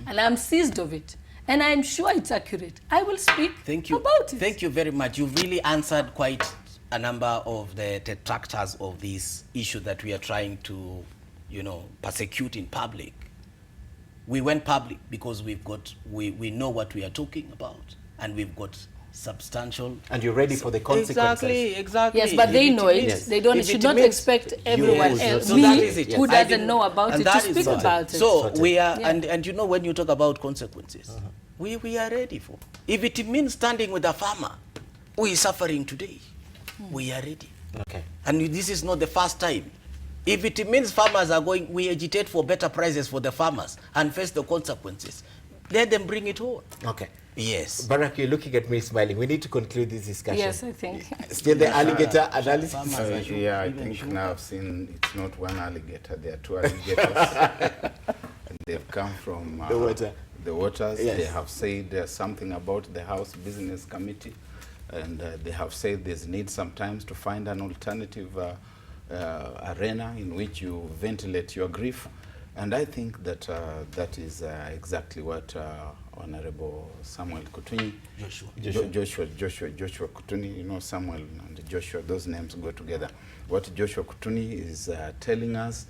and I'm seized of it, and I'm sure it's accurate, I will speak about it. Thank you very much. You've really answered quite a number of the detractors of this issue that we are trying to, persecute in public. We went public because we know what we are talking about, and we've got substantial. And you're ready for the consequences. Exactly. Yes, but they know it. Yes. They don't. Should not expect everyone else, who doesn't know about it, to speak about it. So we are, and when you talk about consequences, we are ready for. If it means standing with a farmer who is suffering today, we are ready. Okay. And this is not the first time. If it means farmers are going, we agitate for better prices for the farmers and face the consequences. Let them bring it on. Okay. Yes. Barack, you're looking at me smiling. We need to conclude this discussion. Yes, I think. Still the alligator analysis? I think now I've seen it's not one alligator. There are two alligators. And they've come from the waters. Yes. They have said something about the House Business Committee. And they have said there's need sometimes to find an alternative arena in which you ventilate your grief, and I think that that is exactly what Honorable Samuel Kutuny, Joshua Kutuny, Samuel and Joshua, those names go together. What Joshua Kutuny is telling us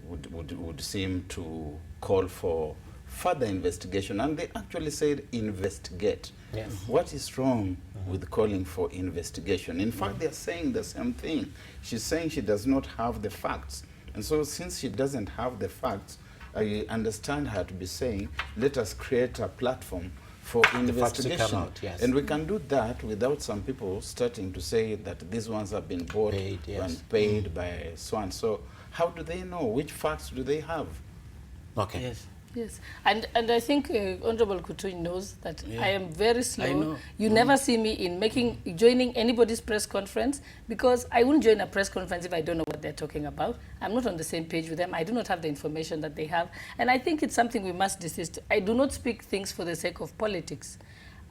would seem to call for further investigation, and they actually said investigate. Yes. What is wrong with calling for investigation? In fact, they're saying the same thing. She's saying she does not have the facts. And so since she doesn't have the facts, I understand her to be saying, let us create a platform for investigation. Out, yes. And we can do that without some people starting to say that these ones have been bought and paid by so and so. How do they know? Which facts do they have? Okay. Yes. Yes, and I think Honorable Kutuny knows that I am very slow. You never see me in joining anybody's press conference, because I wouldn't join a press conference if I don't know what they're talking about. I'm not on the same page with them. I do not have the information that they have, and I think it's something we must desist. I do not speak things for the sake of politics.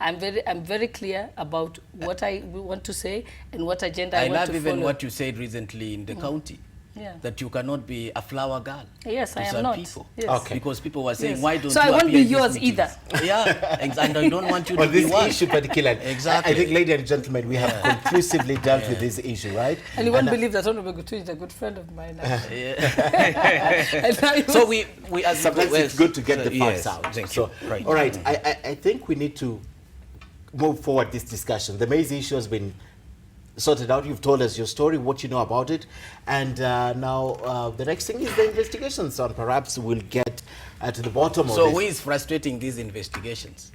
I'm very clear about what I want to say and what agenda I want to follow. I love even what you said recently in the county. Yeah. That you cannot be a flower girl. Yes, I am not. People. Yes. Okay. Because people were saying, why don't so you I won't be appear in yours these either. Yeah, and I don't want you to on this be one. issue particularly. Exactly. I think, ladies and gentlemen, we have conclusively dealt with this issue, right? And you won't believe that Honorable Kutuny is a good friend of mine. So we sometimes it's good to get the facts out. Thank you. Right. All right, I think we need to move forward this discussion. The maize issue has been sorted out. You've told us your story, what you know about it, and now the next thing is the investigations, and perhaps we'll get to the bottom of this. So who is frustrating these investigations?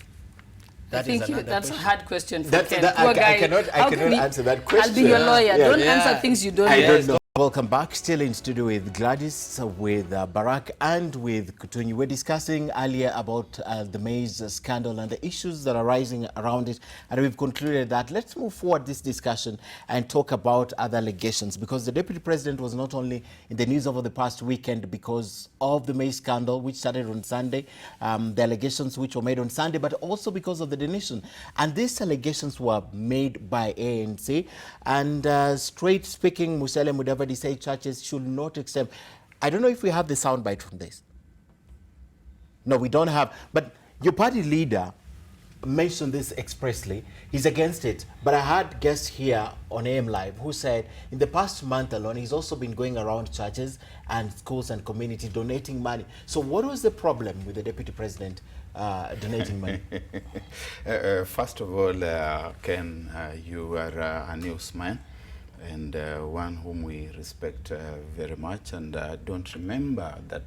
That's a hard question for Ken. I cannot answer that question. I'll be your lawyer. Don't answer things you don't know. I don't know. Welcome back. Still in studio with Gladys, with Barack, and with Kutuny. We're discussing earlier about the maize scandal and the issues that are rising around it, and we've concluded that. Let's move forward this discussion and talk about other allegations, because the Deputy President was not only in the news over the past weekend because of the maize scandal, which started on Sunday, the allegations which were made on Sunday, but also because of the donation. And these allegations were made by ANC, and straight speaking, Musalia Mudavadi said churches should not accept. I don't know if we have the soundbite from this. No, we don't have. But your party leader mentioned this expressly. He's against it. But I had guests here on AM Live who said in the past month alone, he's also been going around churches and schools and community donating money. So what was the problem with the Deputy President donating money? First of all, Ken, you are a newsman and one whom we respect very much. And I don't remember that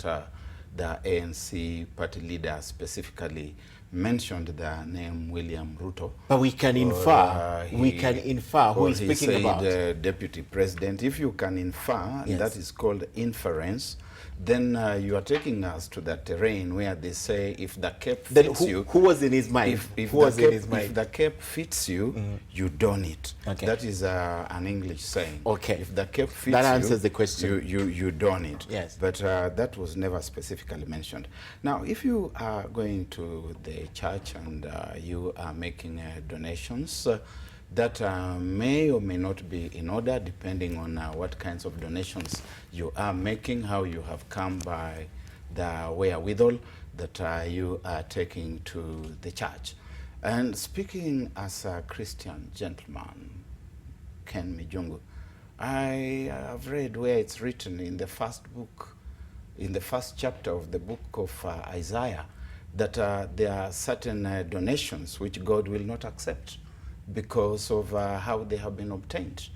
the ANC party leader specifically mentioned the name William Ruto. But we can infer, who he's speaking about. The Deputy President. If you can infer, yes, that is called inference, then you are taking us to the terrain where they say if the cap fits you. Who was in his mind? If the cap fits you, you don it. Okay. That is an English saying. Okay. If the cap fits that answers the question. You don it. Yes. But that was never specifically mentioned. Now, if you are going to the church and you are making donations, that may or may not be in order depending on what kinds of donations you are making, how you have come by the wherewithal that you are taking to the church. And speaking as a Christian gentleman, Ken Mijungu, I have read where it's written in the first book, in the first chapter of the book of Isaiah, that there are certain donations which God will not accept because of how they have been obtained.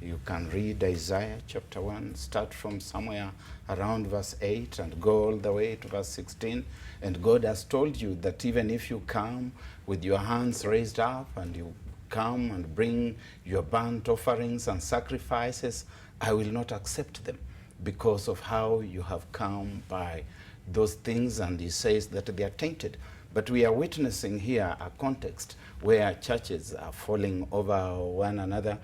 You can read Isaiah chapter 1, start from somewhere around verse 8 and go all the way to verse 16. And God has told you that even if you come with your hands raised up and you come and bring your burnt offerings and sacrifices, I will not accept them because of how you have come by those things. And he says that they are tainted. But we are witnessing here a context where churches are falling over one another,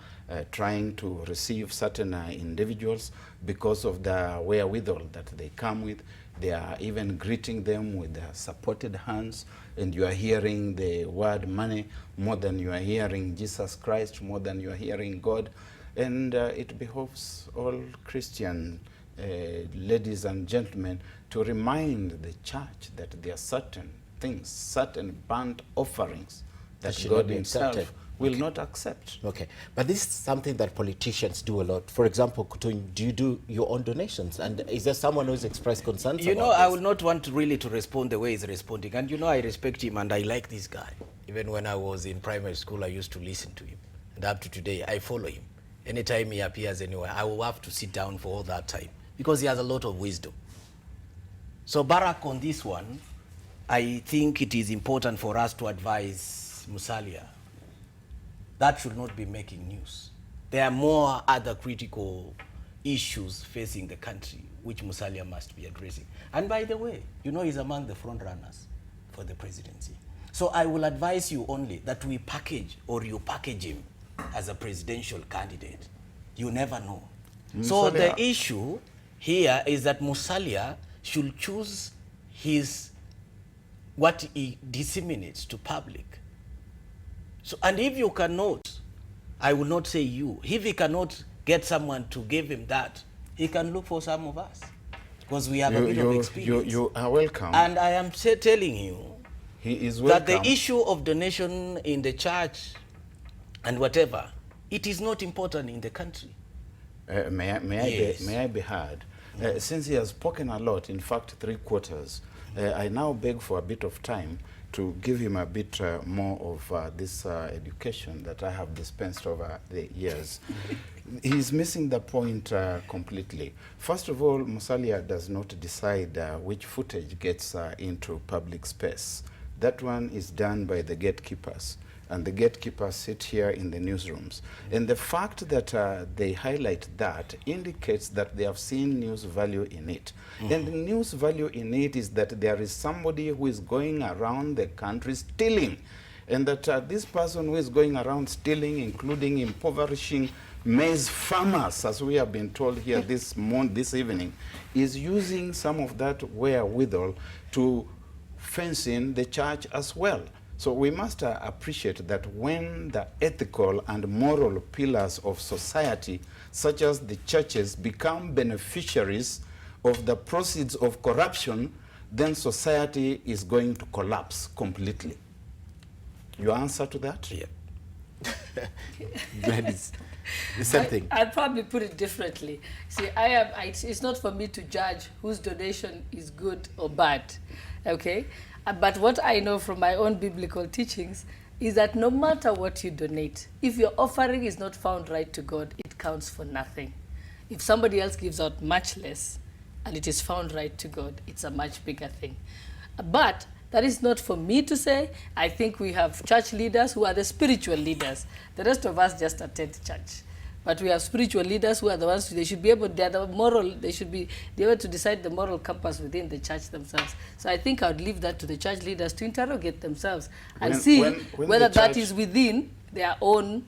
trying to receive certain individuals because of the wherewithal that they come with. They are even greeting them with their supported hands, and you are hearing the word money more than you are hearing Jesus Christ, more than you are hearing God. And it behoves all Christian ladies and gentlemen to remind the church that there are certain things, certain burnt offerings that God himself will not accept. Okay, but this is something that politicians do a lot. For example, Kutuny, do you do your own donations? And is there someone who's expressed concerns You know, about I this? will not want really to respond the way he's responding. And you know, I respect him and I like this guy. Even when I was in primary school, I used to listen to him. And up to today, I follow him. Anytime he appears anywhere, I will have to sit down for all that time because he has a lot of wisdom. So Barack, on this one, I think it is important for us to advise Musalia. That should not be making news. There are more other critical issues facing the country which Musalia must be addressing. And by the way, you know he's among the front runners for the presidency. So I will advise you only that we package or you package him as a presidential candidate. You never know. Musalia. So the issue here is that Musalia should choose what he disseminates to public. So, and if you cannot, I will not say you, if he cannot get someone to give him that, he can look for some of us. Because we have a bit of experience. You are welcome. And I am telling you he is welcome. that the issue of donation in the church and whatever, it is not important in the country. May I be heard? Since he has spoken a lot, in fact 3/4, I now beg for a bit of time to give him a bit more of this education that I have dispensed over the years. He's missing the point completely. First of all, Musalia does not decide which footage gets into public space. That one is done by the gatekeepers. And the gatekeepers sit here in the newsrooms. And the fact that they highlight that indicates that they have seen news value in it. And the news value in it is that there is somebody who is going around the country stealing. And that this person who is going around stealing, including impoverishing maize farmers, as we have been told here this evening, is using some of that wherewithal to fence in the church as well. So we must appreciate that when the ethical and moral pillars of society, such as the churches, become beneficiaries of the proceeds of corruption, then society is going to collapse completely. Your answer to that? Yeah. It's the same thing. I'd probably put it differently. See, it's not for me to judge whose donation is good or bad, okay? But what I know from my own biblical teachings is that no matter what you donate, if your offering is not found right to God, it counts for nothing. If somebody else gives out much less and it is found right to God, it's a much bigger thing. But that is not for me to say. I think we have church leaders who are the spiritual leaders. The rest of us just attend church. But we have spiritual leaders who are the ones, they should be able, they are the moral, they should be able to decide the moral compass within the church themselves. So I think I would leave that to the church leaders to interrogate themselves and see whether that is within their own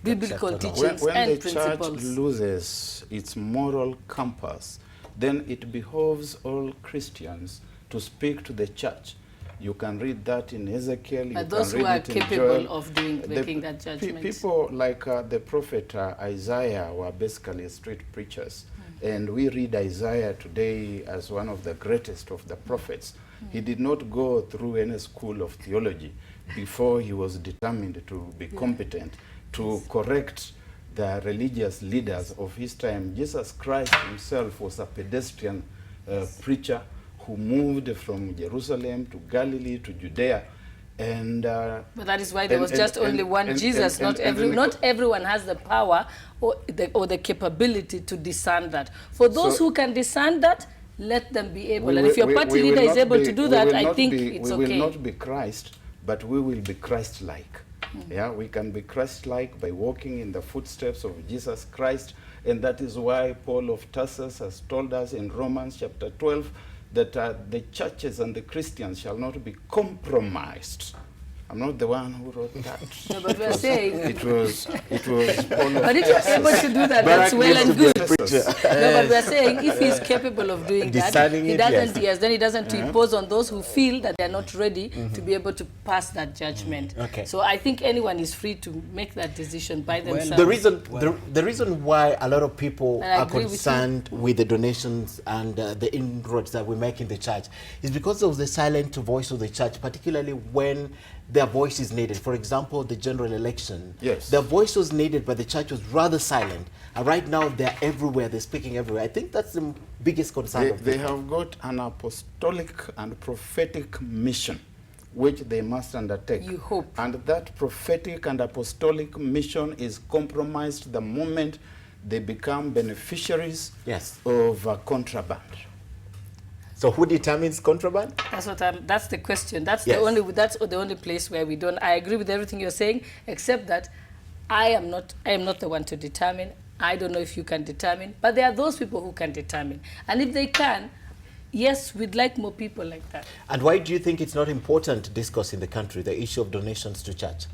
biblical teachings and principles. When the church loses its moral compass, then it behoves all Christians to speak to the church. You can read that in Ezekiel. But those who are capable of making that judgment. People like the prophet Isaiah were basically street preachers. And we read Isaiah today as one of the greatest of the prophets. He did not go through any school of theology before he was determined to be competent to correct the religious leaders of his time. Jesus Christ himself was a pedestrian preacher who moved from Jerusalem to Galilee to Judea, and but that is why there was just only one Jesus. Not everyone has the power or the capability to discern that. For those who can discern that, let them be able. And if your party leader is able to do that, I think it's okay. We will not be Christ, but we will be Christ-like. Yeah, we can be Christ-like by walking in the footsteps of Jesus Christ, and that is why Paul of Tarsus has told us in Romans chapter 12 that the churches and the Christians shall not be compromised. I'm not the one who wrote that. No, but we're saying it was Paul of But if you're able to do that, that's well and good. No, but we're saying if he's capable of doing that, he doesn't. Then he doesn't impose on those who feel that they're not ready to be able to pass that judgment. Okay. So I think anyone is free to make that decision by themselves. The reason why a lot of people are concerned with the donations and the inroads that we make in the church is because of the silent voice of the church, particularly when their voice is needed. For example, the general election. Yes. Their voice was needed, but the church was rather silent. And right now, they're everywhere. They're speaking everywhere. I think that's the biggest concern. They have got an apostolic and prophetic mission, which they must undertake. You hope. And that prophetic and apostolic mission is compromised the moment they become beneficiaries of contraband. So who determines contraband? That's the question. That's the only place where we don't. I agree with everything you're saying, except that I am not the one to determine. I don't know if you can determine, but there are those people who can determine. And if they can, yes, we'd like more people like that. And why do you think it's not important to discuss in the country the issue of donations to church?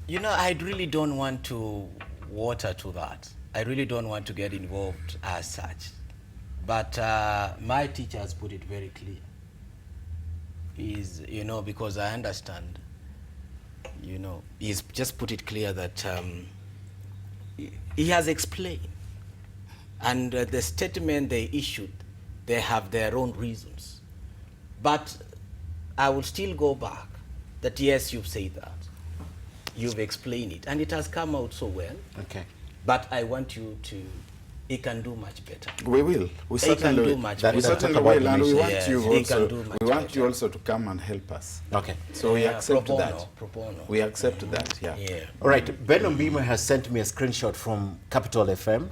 You know, I really don't want to water to that. I really don't want to get involved as such. But my teacher has put it very clear. You know, because I understand, you know, he's just put it clear that he has explained. And the statement they issued, they have their own reasons. But I will still go back that, yes, you've said that. You've explained it. And it has come out so well. Okay. But I want you to... He can do much better. We will. We certainly will. We certainly will, and we want you also. We want you also to come and help us. Okay. So we accept that. Pro bono. We accept that. Yeah. All right. Ben Ombima has sent me a screenshot from Capital FM,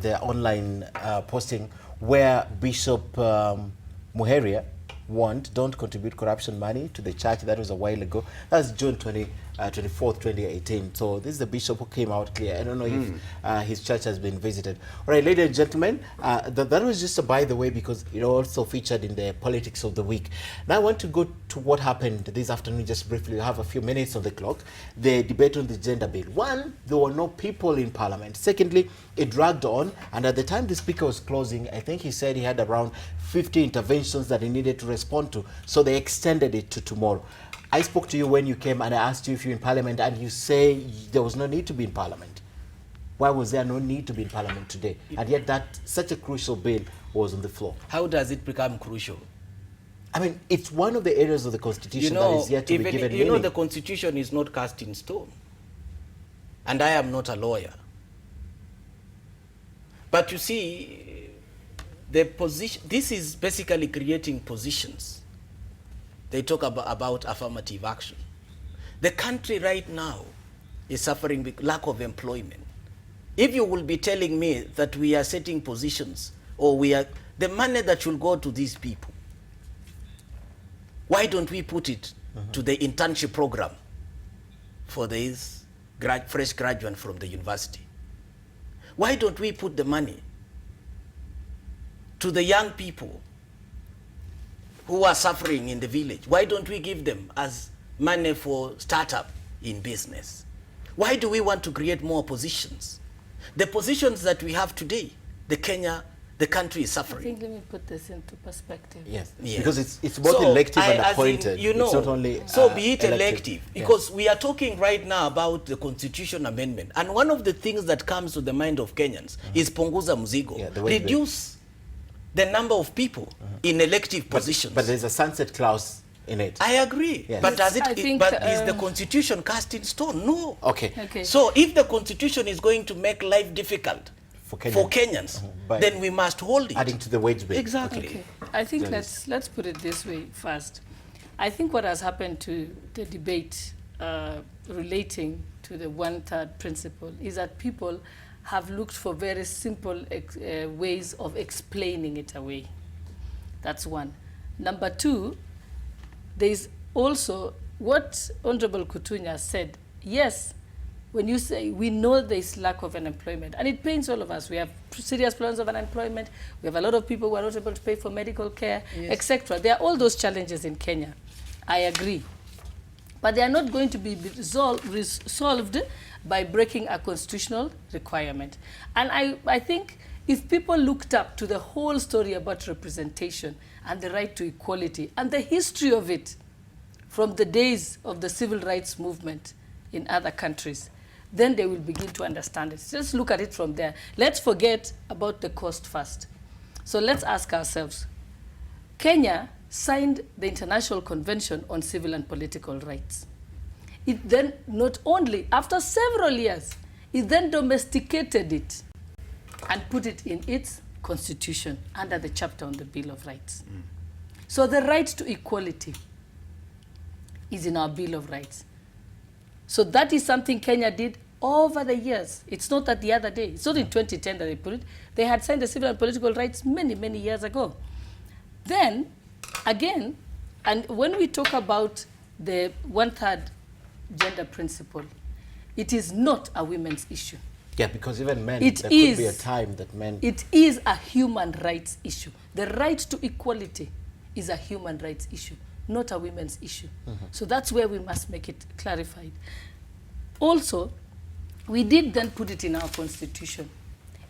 their online posting, where Bishop Muheria warned, "Don't contribute corruption money to the church." That was a while ago. That's June 24th, 2018. So this is the bishop who came out clear. I don't know if his church has been visited. All right, ladies and gentlemen, that was just a by the way because it also featured in the politics of the week. Now I want to go to what happened this afternoon just briefly. We have a few minutes on the clock. The debate on the gender bill. One, there were no people in parliament. Secondly, it dragged on, and at the time the speaker was closing, I think he said he had around 50 interventions that he needed to respond to, so they extended it to tomorrow. I spoke to you when you came and I asked you if you're in parliament, and you say there was no need to be in parliament. Why was there no need to be in parliament today? And yet such a crucial bill was on the floor. How does it become crucial? I mean, it's one of the areas of the Constitution that is yet to be given you know, meaning. the Constitution is not cast in stone. And I am not a lawyer. But you see, the position, this is basically creating positions. They talk about affirmative action. The country right now is suffering with lack of employment. If you will be telling me that we are setting positions, or we are, the money that should go to these people, why don't we put it to the internship program for these fresh graduates from the university? Why don't we put the money to the young people who are suffering in the village? Why don't we give them as money for startup in business? Why do we want to create more positions? The positions that we have today, the country is suffering. I think let me put this into perspective. Yes, Yes. because it's both elective and appointed. You know, it's not only so be it elective, elective. because we are talking right now about the constitution amendment, and one of the things that comes to the mind of Kenyans is punguza mzigo, reduce the number of people in elective positions. But there's a sunset clause in it. I agree, Yes. but does I think, but is the constitution cast in stone? No. Okay. So if the constitution is going to make life difficult for Kenyans, then we must hold it. Adding to the wage bill. Exactly. Okay. I think let's put it this way first. I think what has happened to the debate relating to the one-third principle is that people have looked for very simple ways of explaining it away. That's one. Number two, there's also what Honorable Kutuny said. Yes, when you say we know there's lack of unemployment, and it pains all of us. We have serious problems of unemployment. We have a lot of people who are not able to pay for medical care, etc. There are all those challenges in Kenya. I agree. But they are not going to be resolved by breaking a constitutional requirement. And I think if people looked up to the whole story about representation and the right to equality and the history of it from the days of the civil rights movement in other countries, then they will begin to understand it. Just look at it from there. Let's forget about the cost first. So let's ask ourselves, Kenya signed the International Convention on Civil and Political Rights. It then, not only, after several years, it then domesticated it and put it in its constitution under the chapter on the Bill of Rights. So the right to equality is in our Bill of Rights. So that is something Kenya did over the years. It's not that the other day. It's not in 2010 that they put it. They had signed the civil and political rights many, many years ago. Then, again, and when we talk about the one-third gender principle, it is not a women's issue. Yeah, because even men, It there is. could be a time that men... It is a human rights issue. The right to equality is a human rights issue, not a women's issue. So that's where we must make it clarified. Also, we did then put it in our constitution.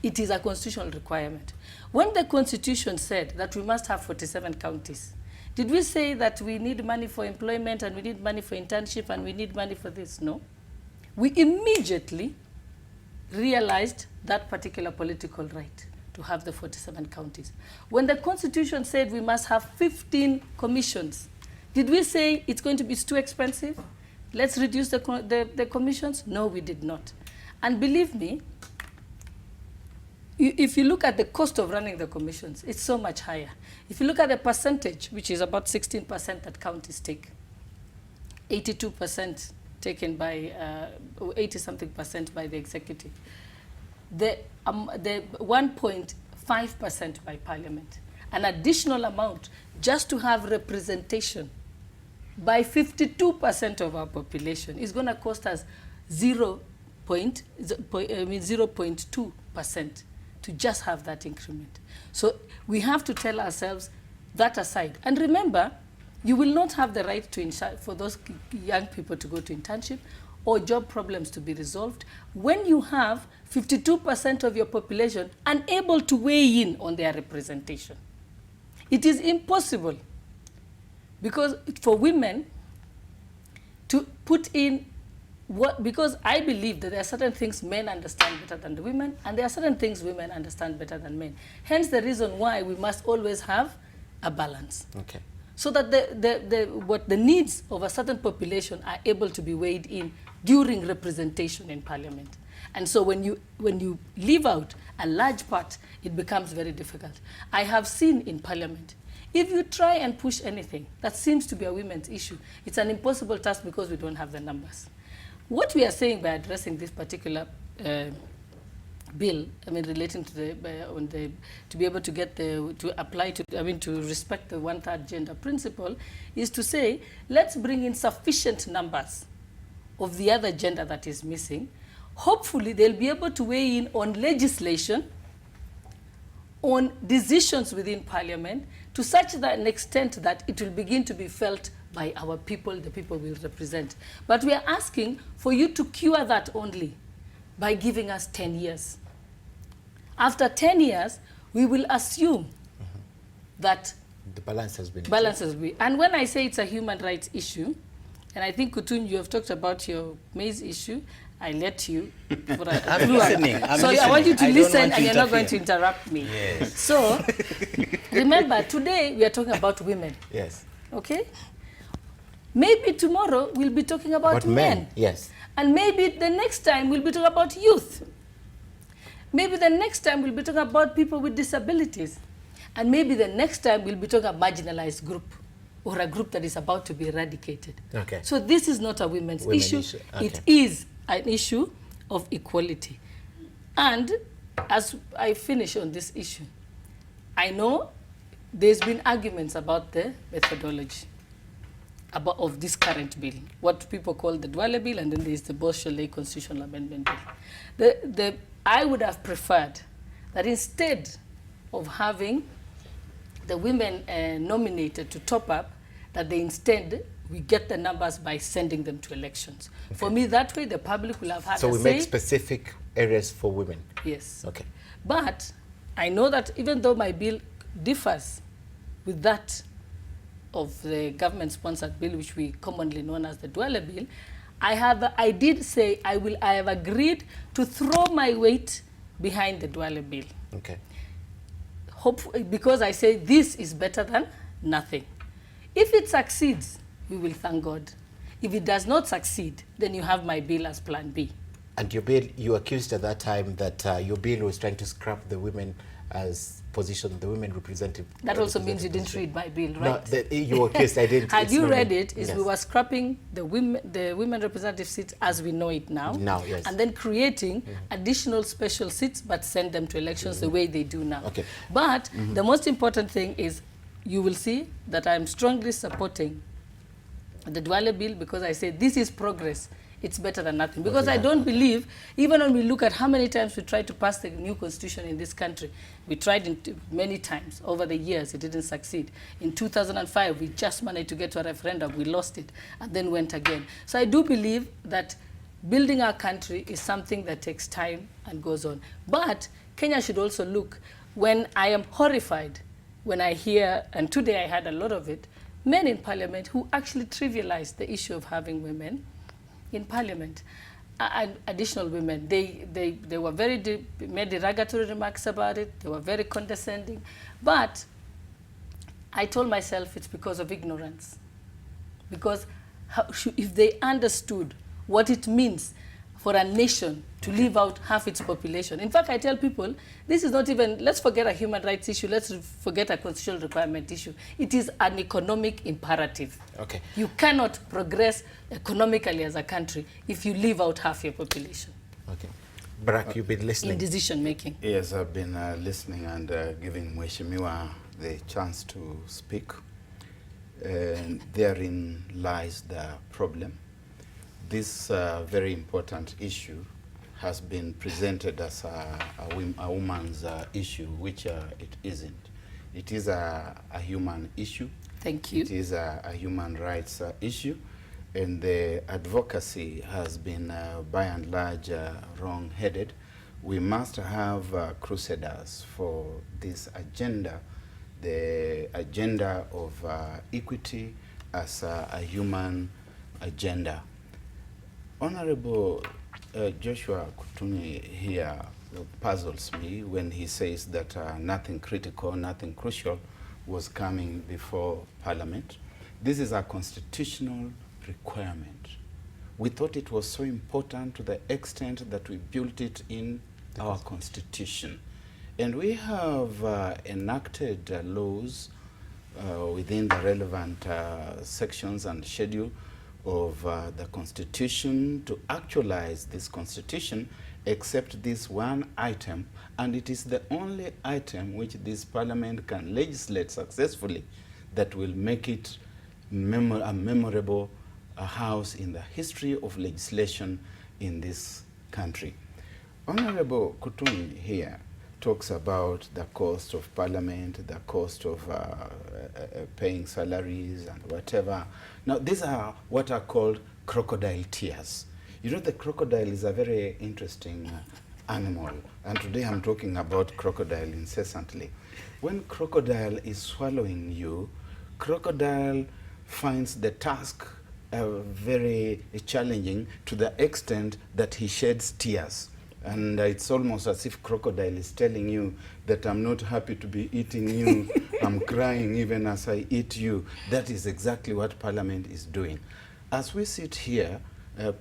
It is a constitutional requirement. When the constitution said that we must have 47 counties, did we say that we need money for employment and we need money for internship and we need money for this? No. We immediately realized that particular political right to have the 47 counties. When the constitution said we must have 15 commissions, did we say it's going to be too expensive? Let's reduce the commissions? No, we did not. And believe me, if you look at the cost of running the commissions, it's so much higher. If you look at the percentage, which is about 16% that counties take, 82% taken by, 80-something percent by the executive, the 1.5% by parliament, an additional amount just to have representation by 52% of our population is going to cost us 0.2% to just have that increment. So we have to tell ourselves that aside. And remember, you will not have the right to for those young people to go to internship or job problems to be resolved when you have 52% of your population unable to weigh in on their representation. It is impossible, because for women to put in because I believe that there are certain things men understand better than the women, and there are certain things women understand better than men. Hence the reason why we must always have a balance. Okay. so that the needs of a certain population are able to be weighed in during representation in parliament. And so when you leave out a large part, it becomes very difficult. I have seen in parliament, if you try and push anything that seems to be a women's issue, it's an impossible task because we don't have the numbers. What we are saying by addressing this particular bill, I mean, relating to to be able to get to apply to, I mean, to respect the one-third gender principle, is to say, let's bring in sufficient numbers of the other gender that is missing. Hopefully, they'll be able to weigh in on legislation, on decisions within parliament, to such an extent that it will begin to be felt by our people, the people we represent. But we are asking for you to cure that only by giving us 10 years. After 10 years, we will assume that the balance has been achieved. And when I say it's a human rights issue, and I think, Kutuny, you have talked about your maize issue, I let you. For a I'm listening. So I want you to listen, and you're not going to interrupt me. Yes. So remember, today we are talking about women. Yes. Okay? Maybe tomorrow we'll be talking about men. Yes. And maybe the next time we'll be talking about youth. Maybe the next time we'll be talking about people with disabilities. And maybe the next time we'll be talking about a marginalized group, or a group that is about to be eradicated. Okay. So this is not a women's issue. Okay. It is an issue of equality. And as I finish on this issue, I know there's been arguments about the methodology of this current bill, what people call the Dwale bill, and then there's the Boschele constitutional amendment bill. I would have preferred that instead of having the women nominated to top up, that they instead we get the numbers by sending them to elections. Okay. For me, that way the public will have had so a we say. make specific areas for women. Yes. Okay. But I know that even though my bill differs with that of the government-sponsored bill, which we commonly known as the Dwale bill, I did say I have agreed to throw my weight behind the Dwale bill. Okay. Because I say this is better than nothing. If it succeeds, we will thank God. If it does not succeed, then you have my bill as plan B. And your bill, you accused at that time that your bill was trying to scrap the women as position, the women representative. That also means you didn't read my bill, right? No, you accused I didn't. Had you read it, is yes. We were scrapping the women representative seats as we know it now. Now, yes. And then creating additional special seats, but send them to elections the way they do now. Okay. But the most important thing is, you will see that I'm strongly supporting the Dwale bill, because I say this is progress. It's better than nothing. Because I don't believe, even when we look at how many times we tried to pass the new constitution in this country, we tried many times over the years, it didn't succeed. In 2005, we just managed to get to a referendum, we lost it, and then went again. So I do believe that building our country is something that takes time and goes on. But Kenya should also look, when I am horrified, when I hear, and today I had a lot of it, men in parliament who actually trivialize the issue of having women in parliament, and additional women. They were made derogatory remarks about it. They were very condescending. But I told myself it's because of ignorance. Because if they understood what it means for a nation to leave out half its population. In fact, I tell people, this is not even, let's forget a human rights issue, let's forget a constitutional requirement issue. It is an economic imperative. Okay. You cannot progress economically as a country if you leave out half your population. Okay. Barack, you've been listening. In decision making. Yes, I've been listening and giving Mheshimiwa the chance to speak. And therein lies the problem. This very important issue has been presented as a woman's issue, which it isn't. It is a human issue. Thank you. It is a human rights issue, and the advocacy has been, by and large, wrong-headed. We must have crusaders for this agenda, the agenda of equity as a human agenda. Honorable Joshua Kutuny here puzzles me when he says that nothing critical, nothing crucial was coming before Parliament. This is a constitutional requirement. We thought it was so important to the extent that we built it in our constitution. And we have enacted laws within the relevant sections and schedule of the constitution to actualize this constitution, except this one item, and it is the only item which this parliament can legislate successfully that will make it a memorable house in the history of legislation in this country. Honorable Kutuny here talks about the cost of parliament, the cost of paying salaries and whatever. Now, these are what are called crocodile tears. You know, the crocodile is a very interesting animal, and today I'm talking about crocodile incessantly. When crocodile is swallowing you, crocodile finds the task very challenging to the extent that he sheds tears. And it's almost as if crocodile is telling you that I'm not happy to be eating you. I'm crying even as I eat you. That is exactly what Parliament is doing. As we sit here,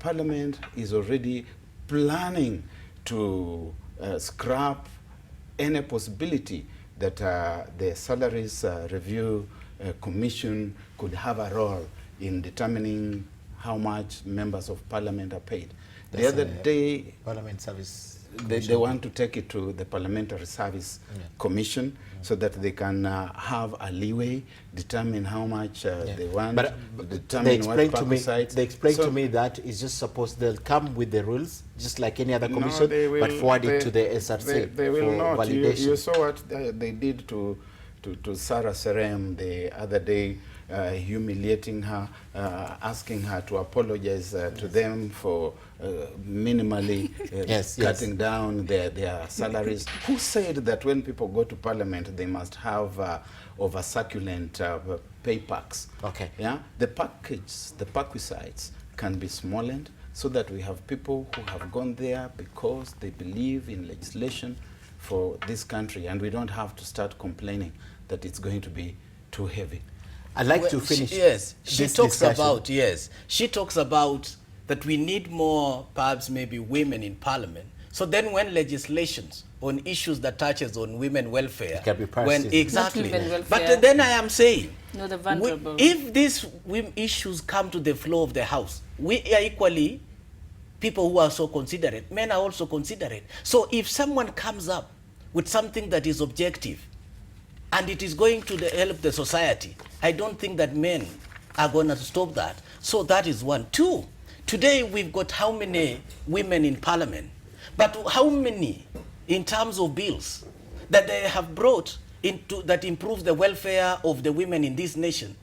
Parliament is already planning to scrap any possibility that the Salaries Review Commission could have a role in determining how much members of Parliament are paid. The other day, Parliament Service they want to take it to the Parliamentary Service Commission so that they can have a leeway, determine how much they want, determine they explained what parasites. They explained to me that it's just supposed they'll come with the rules, just like any other commission, but forward it to the SRC They will for not. validation. You saw what they did to Sarah Serem the other day, humiliating her, asking her to apologize to them for minimally cutting down their salaries. Who said that when people go to Parliament they must have over succulent pay packs? Okay. Yeah, the perquisites can be smoothened so that we have people who have gone there because they believe in legislation for this country, and we don't have to start complaining that it's going to be too heavy. I'd like to finish. She talks about she talks about that we need more, perhaps maybe women in Parliament. So then when legislations on issues that touches on women welfare, it can be exactly. Not women welfare. But then I am saying, no, the vulnerable. if these issues come to the floor of the House, we are equally people who are so considerate. Men are also considerate. So if someone comes up with something that is objective and it is going to help the society, I don't think that men are going to stop that. So that is one. Two, today we've got how many women in Parliament, but how many in terms of bills that they have brought into that improves the welfare of the women in this nation?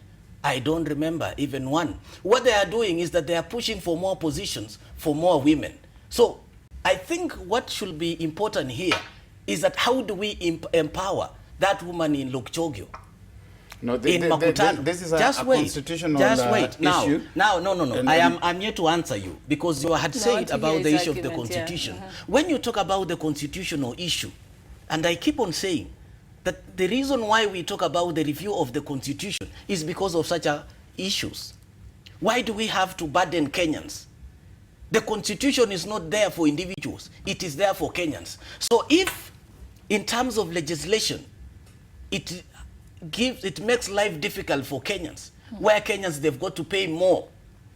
I don't remember even one. What they are doing is that they are pushing for more positions for more women. So I think what should be important here is that how do we empower that woman in Lokchogyo? No, in Makutano. This is a constitutional issue. No. I'm here to answer you because you had said about the issue of the constitution. When you talk about the constitutional issue, and I keep on saying that the reason why we talk about the review of the constitution is because of such issues. Why do we have to burden Kenyans? The constitution is not there for individuals. It is there for Kenyans. So if, in terms of legislation, it makes life difficult for Kenyans, where Kenyans, they've got to pay more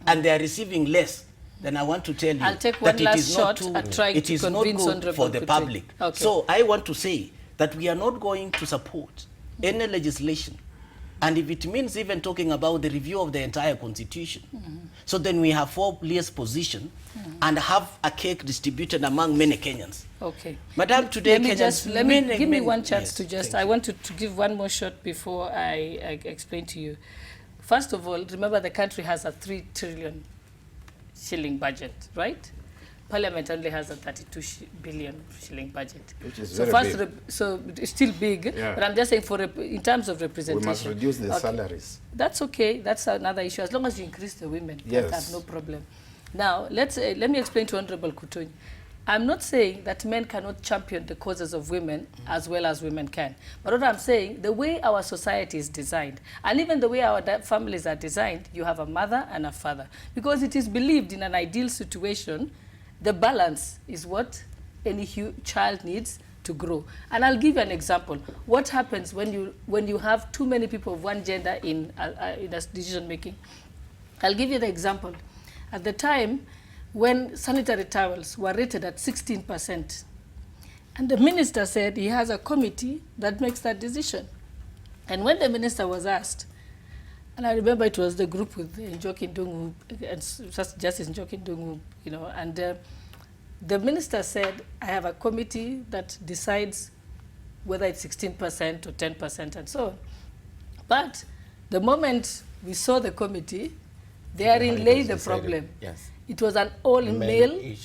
and they are receiving less, then I want to tell you I'll take one that last it is not shot at trying it to is not convince good Honorable for the Kutuny. public. Okay. So I want to say that we are not going to support any legislation, and if it means even talking about the review of the entire constitution, so then we have 4 years position and have a cake distributed among many Kenyans. Okay. Madam, today give me one chance to just, I want to give one more shot before I explain to you. First of all, remember the country has a 3 trillion shilling budget, right? Parliament only has a 32 billion shilling budget. Which is so very big. So it's still big, but I'm just saying in terms of representation. We must reduce the salaries. That's okay. That's another issue. As long as you increase the women, yes, I have no problem. Now, let me explain to Honorable Kutuny. I'm not saying that men cannot champion the causes of women as well as women can. But what I'm saying, the way our society is designed, and even the way our families are designed, you have a mother and a father. Because it is believed in an ideal situation, the balance is what any child needs to grow. And I'll give you an example. What happens when you have too many people of one gender in a decision making? I'll give you the example. At the time, when sanitary towels were rated at 16%. And the minister said he has a committee that makes that decision. And when the minister was asked, and I remember it was the group with Njoki Ndung'u, and Justice Njoki Ndung'u, you know, and the minister said, I have a committee that decides whether it's 16% or 10% and so on. But the moment we saw the committee, therein lay the problem. Yes. It was an all-male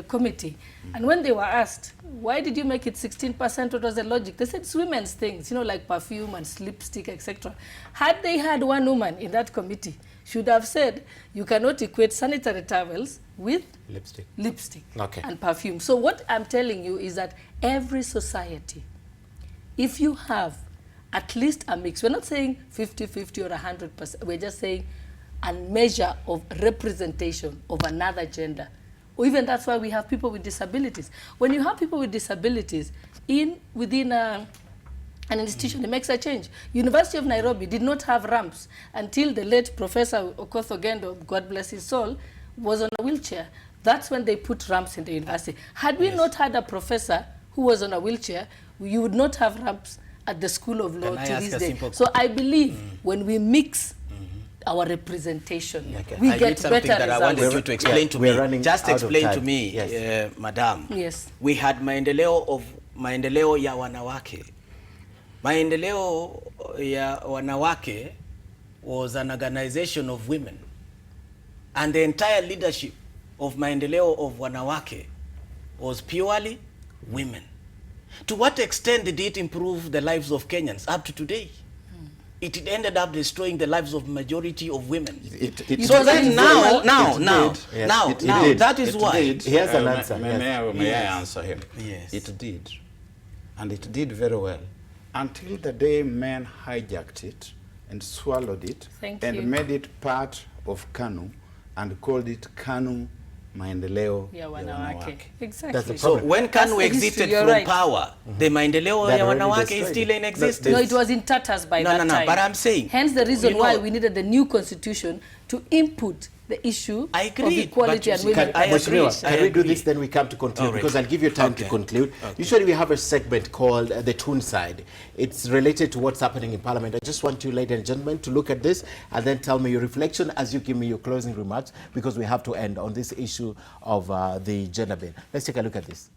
committee. And when they were asked, why did you make it 16%? What was the logic? They said it's women's things, you know, like perfume and lipstick, etc. Had they had one woman in that committee, should have said, you cannot equate sanitary towels with lipstick and perfume. So what I'm telling you is that every society, if you have at least a mix, we're not saying 50-50 or 100%, we're just saying a measure of representation of another gender. Or even that's why we have people with disabilities. When you have people with disabilities within an institution, it makes a change. University of Nairobi did not have ramps until the late Professor Okoth Ogendo, God bless his soul, was on a wheelchair. That's when they put ramps in the university. Had we not had a professor who was on a wheelchair, you would not have ramps at the School of Law to this day. So I believe when we mix our representation, we get better results. That I wanted you to explain to me. Just explain to me, Madam. Yes. We had maendeleo ya wanawake. Maendeleo ya wanawake was an organization of women, and the entire leadership of maendeleo of wanawake was purely women. To what extent did it improve the lives of Kenyans up to today? It ended up destroying the lives of majority of women. So then now, that is why. He has an answer. May I answer him? Yes. It did. And it did very well. Until the day men hijacked it and swallowed it made it part of KANU and called it KANU Maendeleo ya Wanawake. Exactly. So when KANU exited from power, the Maendeleo ya Wanawake is still in existence. No, it was in tatters by that time. But I'm saying. Hence the reason why we needed the new constitution to input the issue of equality and women. Can we do this, then we come to conclude, because I'll give you time to conclude. Usually we have a segment called the Tune Side. It's related to what's happening in Parliament. I just want you, ladies and gentlemen, to look at this and then tell me your reflection as you give me your closing remarks, because we have to end on this issue of the gender bill. Let's take a look at this.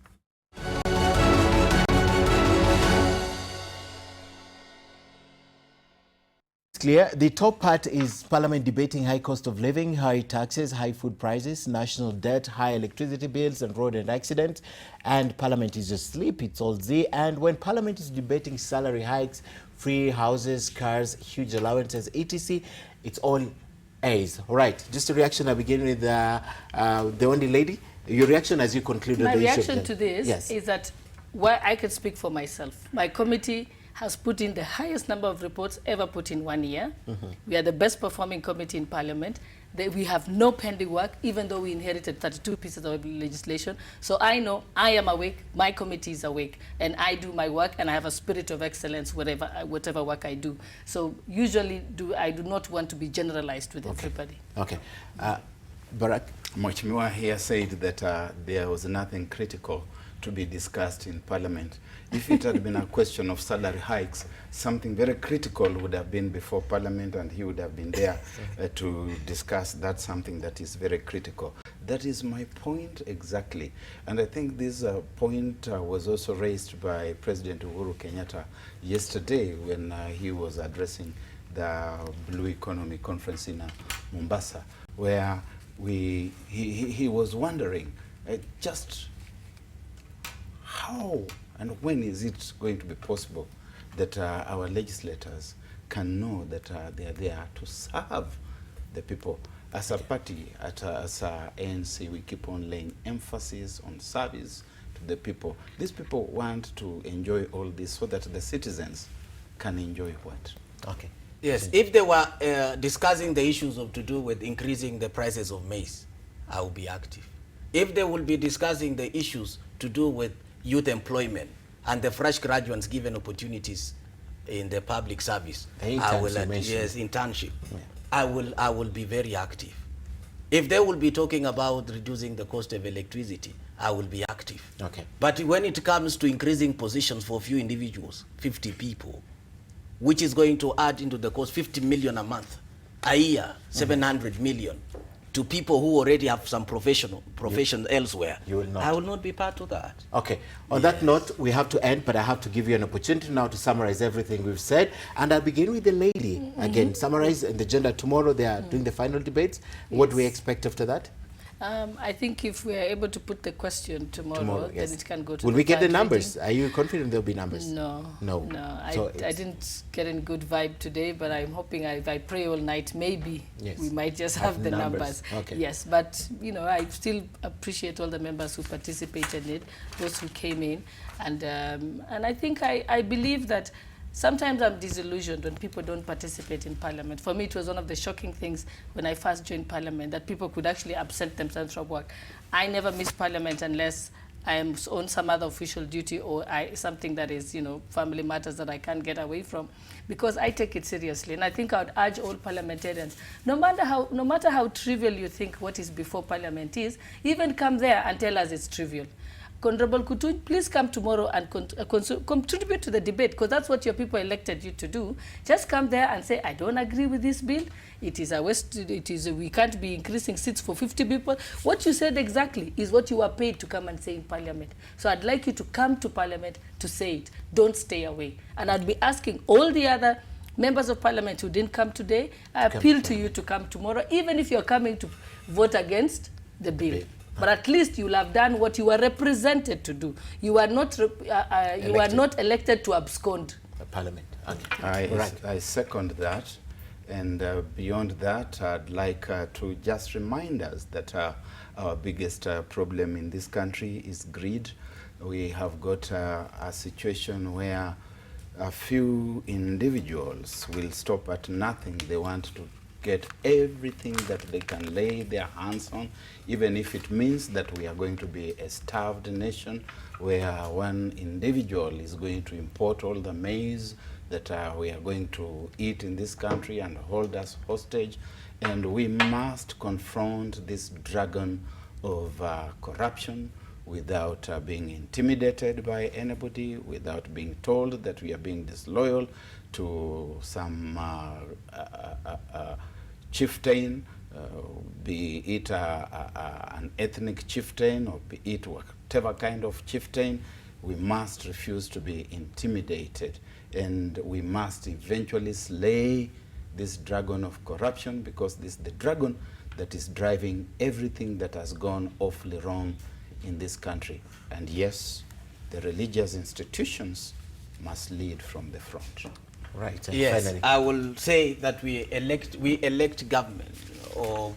Clear. The top part is Parliament debating high cost of living, high taxes, high food prices, national debt, high electricity bills, and road and accidents. And Parliament is asleep. It's all Z. And when Parliament is debating salary hikes, free houses, cars, huge allowances, etc., it's all A's. All right. Just a reaction. I begin with the only lady. Your reaction as you concluded the issue. My reaction to this is that I can speak for myself. My committee has put in the highest number of reports ever put in 1 year. We are the best performing committee in Parliament. We have no pending work, even though we inherited 32 pieces of legislation. So I know I am awake, my committee is awake, and I do my work, and I have a spirit of excellence whatever work I do. So usually I do not want to be generalized with everybody. Okay. Barack? Mheshimiwa here said that there was nothing critical to be discussed in Parliament. If it had been a question of salary hikes, something very critical would have been before Parliament, and he would have been there to discuss. That's something that is very critical. That is my point exactly. And I think this point was also raised by President Uhuru Kenyatta yesterday when he was addressing the Blue Economy Conference in Mombasa, where he was wondering just how and when is it going to be possible that our legislators can know that they are there to serve the people As a party, as a ANC, we keep on laying emphasis on service to the people. These people want to enjoy all this so that the citizens can enjoy what? Okay. Yes, if they were discussing the issues of to do with increasing the prices of maize, I will be active. If they will be discussing the issues to do with youth employment and the fresh graduates given opportunities in the public service, I will, yes, internship. Yeah. I will be very active. If they will be talking about reducing the cost of electricity, I will be active. Okay. But when it comes to increasing positions for a few individuals, 50 people, which is going to add into the cost 50 million a month, a year, 700 million, to people who already have some profession elsewhere, you will not. I will not be part of that. Okay. On that note, we have to end, but I have to give you an opportunity now to summarize everything we've said. And I'll begin with the lady. Again, summarize the agenda. Tomorrow they are doing the final debates. Yes. What do we expect after that? I think if we are able to put the question tomorrow yes. then it can go to Will we get the numbers? reading. Are you confident there'll be numbers? No. So I didn't get a good vibe today, but I'm hoping if I pray all night, maybe we might just have the numbers. Okay. Yes, but I still appreciate all the members who participated in it, those who came in, and I think I believe that sometimes I'm disillusioned when people don't participate in Parliament. For me, it was one of the shocking things when I first joined Parliament, that people could actually absent themselves from work. I never miss Parliament unless I am on some other official duty or something that is, family matters that I can't get away from, because I take it seriously. And I think I would urge all parliamentarians, no matter how trivial you think what is before Parliament is, even come there and tell us it's trivial. Honorable Kutuny, please come tomorrow and contribute to the debate, because that's what your people elected you to do. Just come there and say, I don't agree with this bill. It is a waste. We can't be increasing seats for 50 people. What you said exactly is what you were paid to come and say in Parliament. So I'd like you to come to Parliament to say it. Don't stay away. And I'd be asking all the other members of Parliament who didn't come today, I appeal to you to come tomorrow, even if you're coming to vote against the bill. But at least you'll have done what you were represented to do. You are not elected to abscond. Parliament. Okay. I second that. And beyond that, I'd like to just remind us that our biggest problem in this country is greed. We have got a situation where a few individuals will stop at nothing. They want to get everything that they can lay their hands on, even if it means that we are going to be a starved nation, where one individual is going to import all the maize that we are going to eat in this country and hold us hostage. And we must confront this dragon of corruption without being intimidated by anybody, without being told that we are being disloyal to some chieftain, be it an ethnic chieftain or be it whatever kind of chieftain. We must refuse to be intimidated, and we must eventually slay this dragon of corruption, because this is the dragon that is driving everything that has gone awfully wrong in this country. And yes, the religious institutions must lead from the front. Right. And yes, finally, I will say that we elect government, or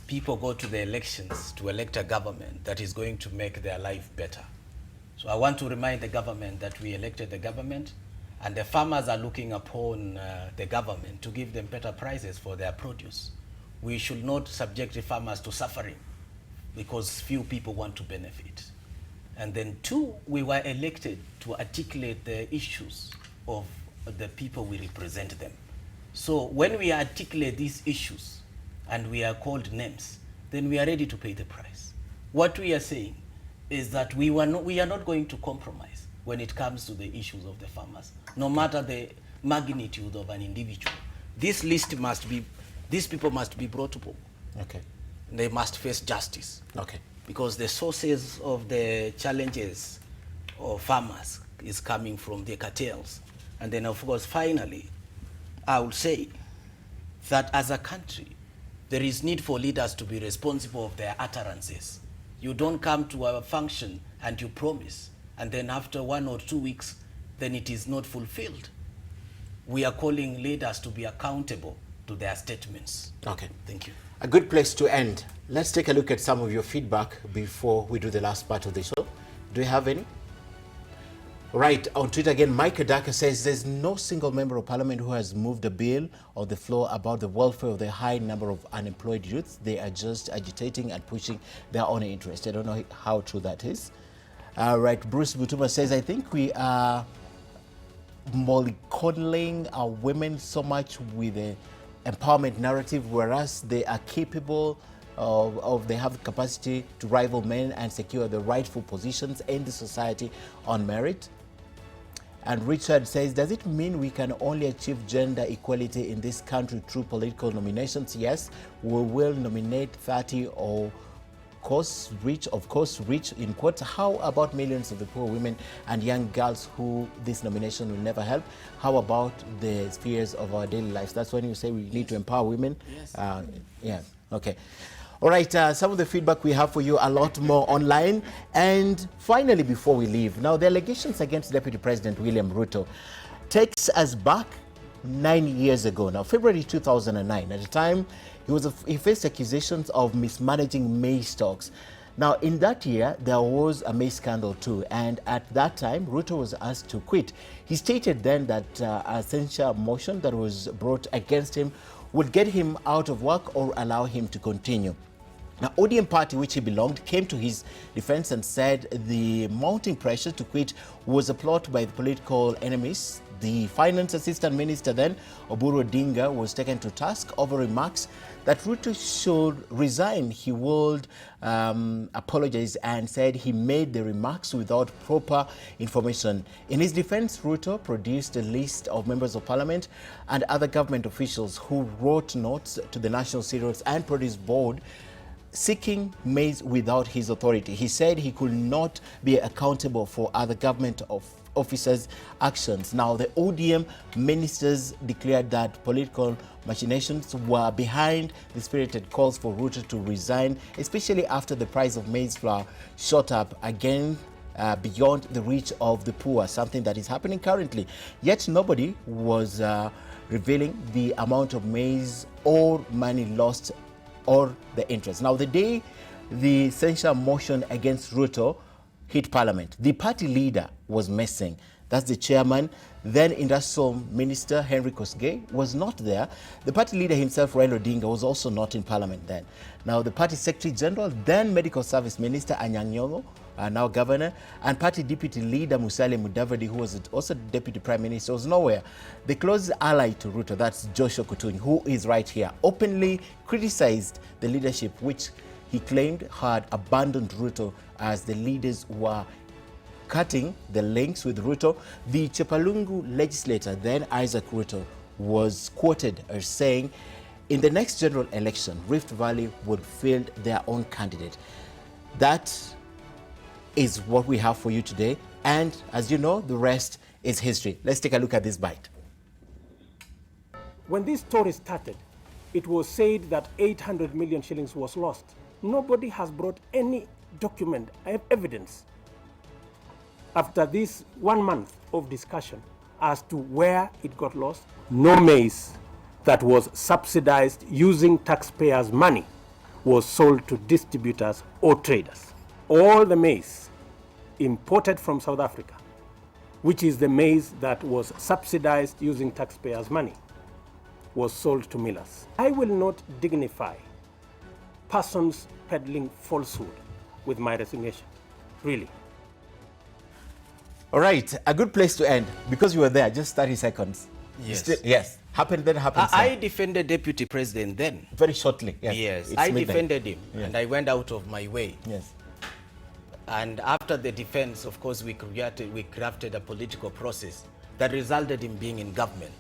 people go to the elections to elect a government that is going to make their life better. So I want to remind the government that we elected the government, and the farmers are looking upon the government to give them better prices for their produce. We should not subject the farmers to suffering because few people want to benefit. And then two, we were elected to articulate the issues of the people we represent them. So when we articulate these issues and we are called names, then we are ready to pay the price. What we are saying is that we are not going to compromise when it comes to the issues of the farmers, no matter the magnitude of an individual. This list must be, these people must be brought to book. okay. They must face justice. Okay. Because the sources of the challenges of farmers is coming from the cartels. And then, of course, finally, I would say that as a country, there is need for leaders to be responsible of their utterances. You don't come to a function and you promise, and then after 1 or 2 weeks, then it is not fulfilled. We are calling leaders to be accountable to to their statements. Okay. Thank you. A good place to end. Let's take a look at some of your feedback before we do the last part of the show. Do you have any? Right, on Twitter again, Mike Adaka says there's no single member of parliament who has moved a bill on the floor about the welfare of the high number of unemployed youths. They are just agitating and pushing their own interest. I don't know how true that is. Right, Bruce Butuma says, I think we are mollycoddling our women so much with the empowerment narrative, whereas they are capable they have the capacity to rival men and secure the rightful positions in the society on merit. And Richard says, does it mean we can only achieve gender equality in this country through political nominations? Yes, we will nominate 30 or of course rich in quotes. How about millions of the poor women and young girls who this nomination will never help? How about the spheres of our daily lives? That's when you say we need to empower women. Yes. Yeah, okay. All right, some of the feedback we have for you, a lot more online. And finally, before we leave, now the allegations against Deputy President William Ruto takes us back 9 years ago now, February 2009. At the time, he faced accusations of mismanaging maize stocks. Now, in that year, there was a maize scandal too, and at that time, Ruto was asked to quit. He stated then that a censure motion that was brought against him would get him out of work or allow him to continue. Now, ODM party, which he belonged, came to his defense and said the mounting pressure to quit was a plot by the political enemies. The finance assistant minister then, Oburu Odinga, was taken to task over remarks that Ruto should resign. He would apologize and said he made the remarks without proper information. In his defense, Ruto produced a list of members of parliament and other government officials who wrote notes to the National Cereals and Produce Board seeking maize without his authority. He said he could not be accountable for other government officers' actions. Now, the ODM ministers declared that political machinations were behind the spirited calls for Ruto to resign, especially after the price of maize flour shot up again beyond the reach of the poor, something that is happening currently. Yet nobody was revealing the amount of maize or money lost or the interest. Now, the day the censure motion against Ruto hit Parliament, the party leader was missing. That's the chairman. Then Industrial Minister Henry Kosgei was not there. The party leader himself, Raila Odinga, was also not in Parliament then. Now, the party Secretary General, then Medical Service Minister Anyang' Nyong'o, now governor, and party deputy leader Musalia Mudavadi, who was also deputy prime minister, was nowhere. The closest ally to Ruto, that's Joshua Kutuny, who is right here, openly criticized the leadership, which he claimed had abandoned Ruto as the leaders were cutting the links with Ruto. The Chepalungu legislator, then Isaac Ruto, was quoted as saying, in the next general election, Rift Valley would field their own candidate. That is what we have for you today. And as you know, the rest is history. Let's take a look at this bite. When this story started, it was said that 800 million shillings was lost. Nobody has brought any document, evidence, after this 1 month of discussion as to where it got lost. No maize that was subsidized using taxpayers' money was sold to distributors or traders. All the maize imported from South Africa, which is the maize that was subsidized using taxpayers' money, was sold to millers. I will not dignify persons peddling falsehood with my resignation, really. All right, a good place to end, because you were there, just 30 seconds. Yes. Yes, happened then, happened I defended Deputy President then. very shortly. Yes, Yes, It's I midnight. defended him, Yes. and I went out of my way. Yes. And after the defense, of course, we crafted a political process that resulted in being in government.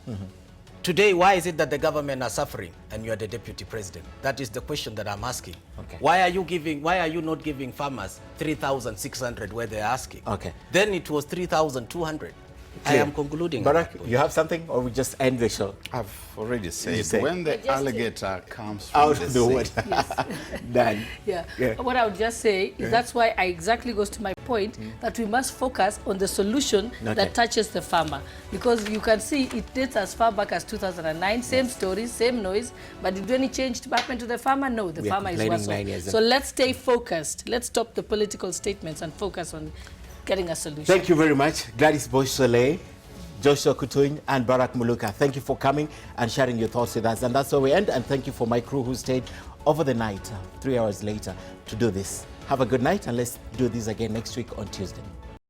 Today, why is it that the government are suffering and you are the deputy president? That is the question that I'm asking. Okay. Why are you not giving farmers 3,600 where they're asking? Okay. Then it was 3,200. I am concluding. Barak, you have something, or we just end the show? I've already said, say? when the alligator comes from Out the of the sea, water. Done. Yeah. What I would just say is that's why I exactly goes to my point that we must focus on the solution that touches the farmer. Because you can see it dates as far back as 2009, same stories, same noise, but did any change happen to the farmer? No, the farmer is worse off. So let's stay focused. Let's stop the political statements and focus on getting a solution. Thank you very much, Gladys Boy-Soleil, Joshua Kutuny, and Barak Muluka. Thank you for coming and sharing your thoughts with us. And that's where we end. And thank you for my crew who stayed over the night, 3 hours later, to do this. Have a good night, and let's do this again next week on Tuesday.